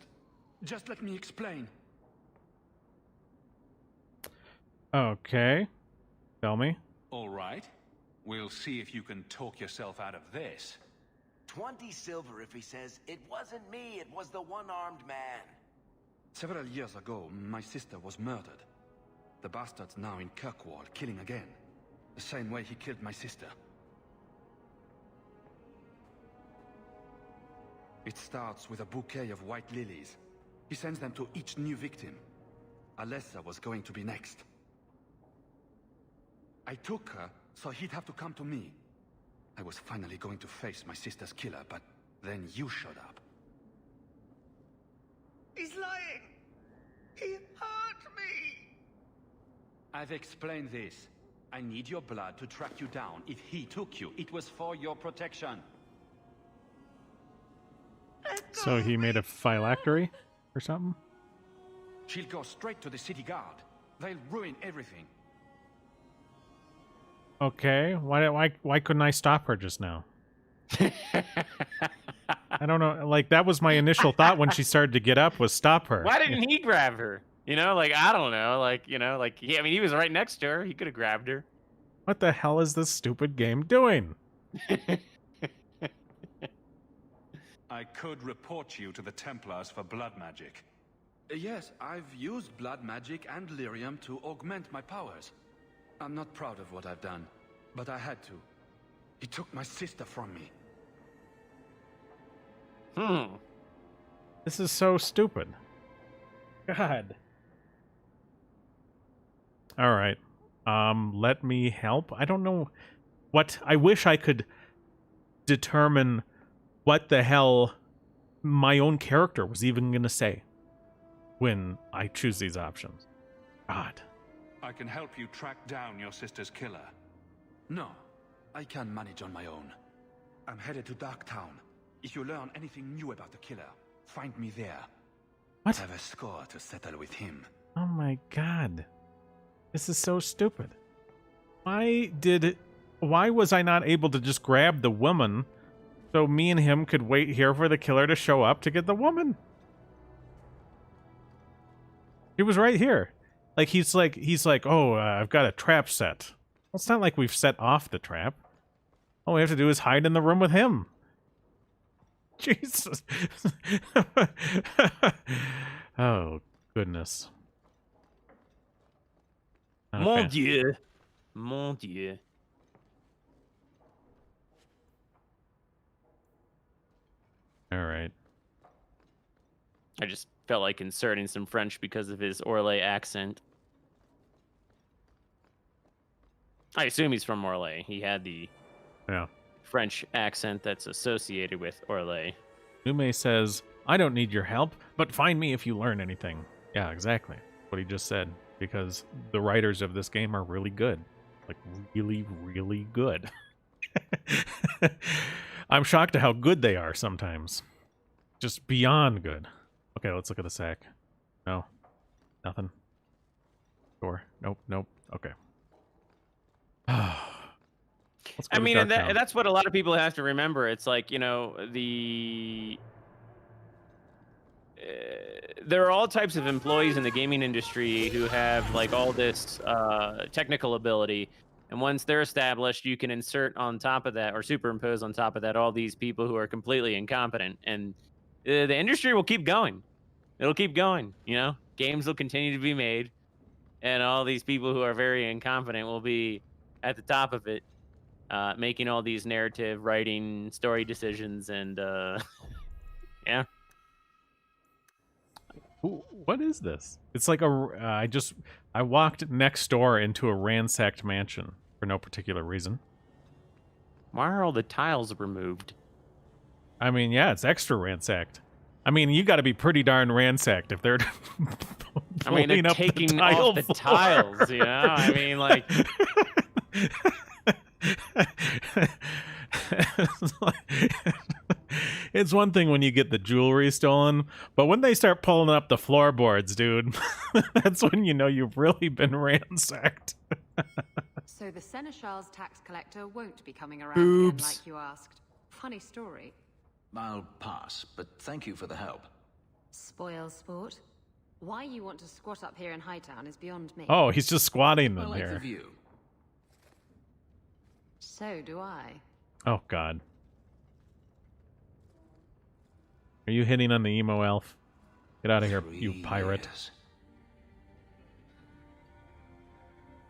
let me explain. Okay. Tell me. All right. We'll see if you can talk yourself out of this. 20 silver if he says, "It wasn't me, it was the one-armed man." Several years ago, my sister was murdered. The bastard's now in Kirkwall, killing again. The same way he killed my sister. It starts with a bouquet of white lilies. He sends them to each new victim. Alessa was going to be next. I took her, so he'd have to come to me. I was finally going to face my sister's killer, but then you showed up. He's lying! He hurt me! I've explained this. I need your blood to track you down. If he took you, it was for your protection. So he made a phylactery or something? She'll go straight to the city guard. They'll ruin everything. Okay, why couldn't I stop her just now? I don't know. Like, that was my initial thought when she started to get up, was stop her. Why didn't he grab her? You know, like, I don't know. Like, you know, like, I mean, he was right next to her. He could have grabbed her. What the hell is this stupid game doing? I could report you to the Templars for blood magic. Yes, I've used blood magic and lyrium to augment my powers. I'm not proud of what I've done, but I had to. He took my sister from me. This is so stupid. God. All right. Let me help. I don't know what... I wish I could determine what the hell my own character was even going to say when I choose these options. God. I can help you track down your sister's killer. No, I can manage on my own. I'm headed to Darktown. If you learn anything new about the killer, find me there. What? I have a score to settle with him. Oh my God. This is so stupid. Why was I not able to just grab the woman so me and him could wait here for the killer to show up to get the woman? He was right here. Like, he's like, oh, I've got a trap set. Well, it's not like we've set off the trap. All we have to do is hide in the room with him. Jesus. Oh, goodness. Okay. Mon Dieu. Mon Dieu. All right. I just felt like inserting some French because of his Orlais accent. I assume he's from Orlais. He had the French accent that's associated with Orlais. Nume says, I don't need your help, but find me if you learn anything. Yeah, exactly. What he just said. Because the writers of this game are really good. Like, really, really good. I'm shocked at how good they are sometimes. Just beyond good. Okay, let's look at the sack. No. Nothing. Door. Nope, nope. Okay. I mean, and that's what a lot of people have to remember. It's like, you know, there are all types of employees in the gaming industry who have like all this technical ability, and once they're established, you can insert on top of that or superimpose on top of that all these people who are completely incompetent, and the industry will keep going. It'll keep going. You know, games will continue to be made, and all these people who are very incompetent will be at the top of it, making all these narrative writing, story decisions, and yeah. What is this? It's like I walked next door into a ransacked mansion for no particular reason. Why are all the tiles removed? I mean, yeah, it's extra ransacked. I mean, you got to be pretty darn ransacked if they're I mean, they're taking off the tiles, you know? I mean, like... It's one thing when you get the jewelry stolen, but when they start pulling up the floorboards, dude, that's when you know you've really been ransacked. So the Seneschal's tax collector won't be coming around Boobs. again like you asked. Funny story. I'll pass, but thank you for the help. Spoil sport. Why you want to squat up here in Hightown is beyond me. Oh, he's just squatting I in like the here. view. So do I. Oh, God. Are you hitting on the emo elf? Get out of here, you pirate.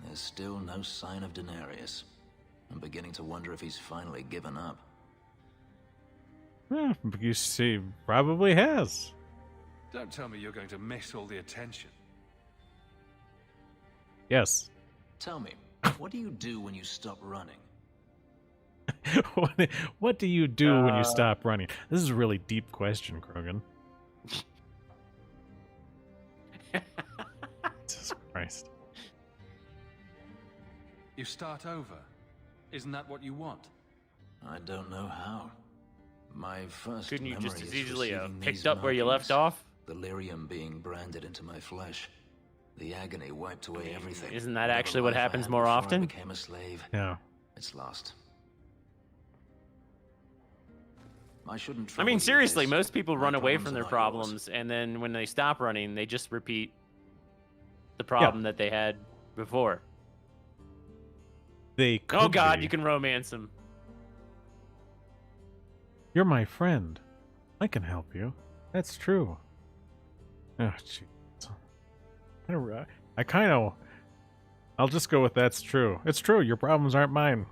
There's still no sign of Denarius. I'm beginning to wonder if he's finally given up. You see, probably has. Don't tell me you're going to miss all the attention. Yes. Tell me, what do you do when you stop running? What do you do when you stop running? This is a really deep question, Krogan. Jesus Christ. You start over. Isn't that what you want? I don't know how. My first Couldn't you just memory as is easily receiving picked these up where you left markings, off? The lyrium being branded into my flesh. The agony wiped away everything. Isn't that Whatever actually what life I happens had more before I often? became a slave. Yeah. It's lost. I shouldn't. I trouble mean, you with seriously, this. most people My run away problems from are their not yours. problems, and then when they stop running, they just repeat the problem that they had before. They could Oh God, be. you can romance them. You're my friend. I can help you. That's true. Oh, jeez. I kind of... I'll just go with that's true. It's true. Your problems aren't mine.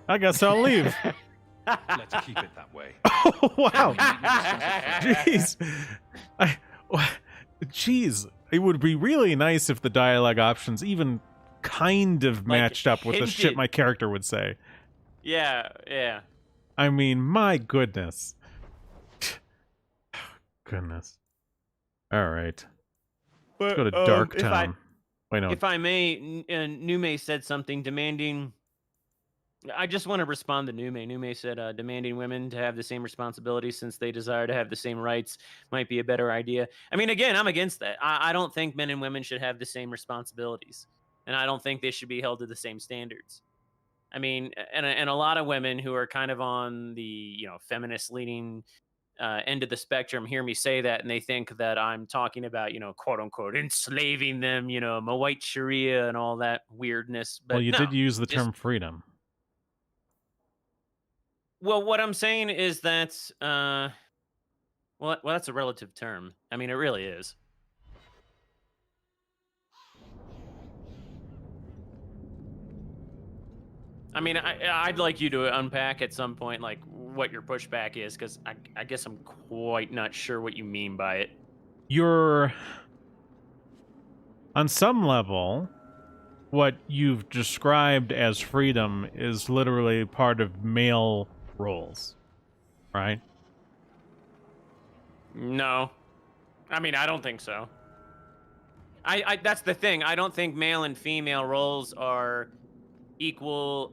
I guess I'll leave. Let's keep it that way. Oh, wow. Jeez. Jeez. It would be really nice if the dialogue options even kind of matched up with the shit hinted. my character would say. Yeah, yeah. I mean, my goodness. Goodness. All right. Let's go to Dark Town. Wait, no. If I may, Nume said something demanding. I just want to respond to Nume. Nume said demanding women to have the same responsibilities since they desire to have the same rights might be a better idea. I mean, again, I'm against that. I don't think men and women should have the same responsibilities, and I don't think they should be held to the same standards. I mean, and a lot of women who are kind of on the feminist leaning end of the spectrum hear me say that, and they think that I'm talking about quote unquote enslaving them, my white Sharia and all that weirdness. But Well, you no, did use the just- term freedom. Well, what I'm saying is that well, that's a relative term. I mean, it really is. I mean, I'd like you to unpack at some point, like, what your pushback is, because I guess I'm quite not sure what you mean by it. You're... On some level, what you've described as freedom is literally part of male roles, right? No. I mean, I don't think so. That's the thing. I don't think male and female roles are equal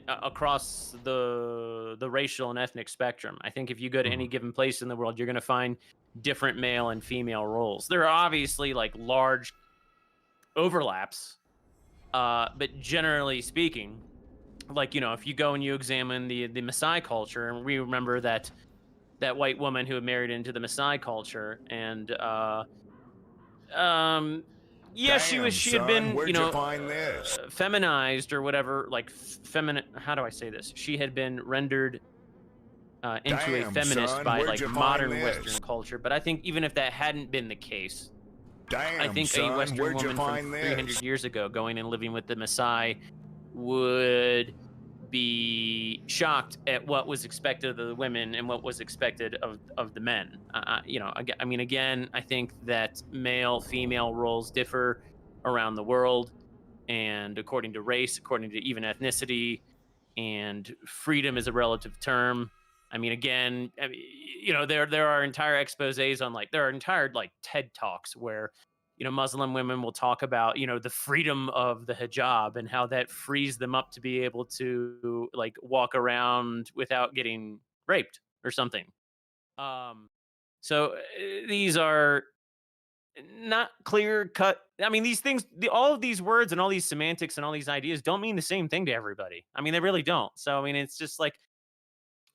across the racial and ethnic spectrum. I think if you go to any given place in the world, you're going to find different male and female roles. There are obviously like large overlaps, but generally speaking, like if you go and you examine the Maasai culture, and we remember that white woman who had married into the Maasai culture, and yeah, Damn, she had son, been, where'd you find this? feminized or whatever, like feminine. How do I say this? She had been rendered into a Damn, feminist son, by where'd like you find modern this? Western culture. But I think even if that hadn't been the case, Damn, I think son, a Western where'd you woman find from this? 300 years ago going and living with the Maasai would be shocked at what was expected of the women and what was expected of the men. I mean, again, I think that male-female roles differ around the world, and according to race, according to even ethnicity, and freedom is a relative term. I mean, again, there are entire exposés on there are entire TED Talks where Muslim women will talk about the freedom of the hijab and how that frees them up to be able to walk around without getting raped or something. So these are not clear cut. I mean, these things, all of these words and all these semantics and all these ideas don't mean the same thing to everybody. I mean, they really don't. So I mean, it's just like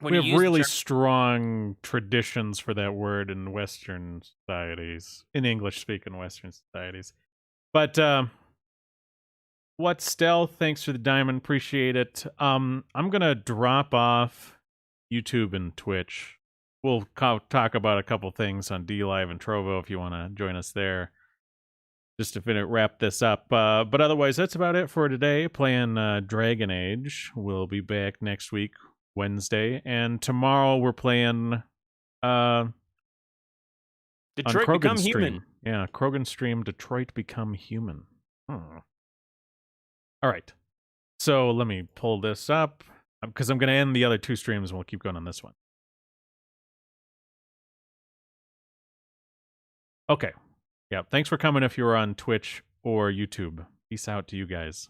when We you have use the really term- strong traditions for that word in Western societies, in English-speaking Western societies. But what Stealth? Thanks for the diamond, appreciate it. I'm gonna drop off YouTube and Twitch. We'll talk about a couple things on DLive and Trovo if you want to join us there. Just to wrap this up. But otherwise, that's about it for today. Playing Dragon Age. We'll be back next week, Wednesday. And tomorrow we're playing Detroit on Krogan Become stream. Human. Yeah, Krogan stream, Detroit Become Human. All right. So let me pull this up, because I'm going to end the other two streams and we'll keep going on this one. Okay. Yeah, thanks for coming if you were on Twitch or YouTube. Peace out to you guys.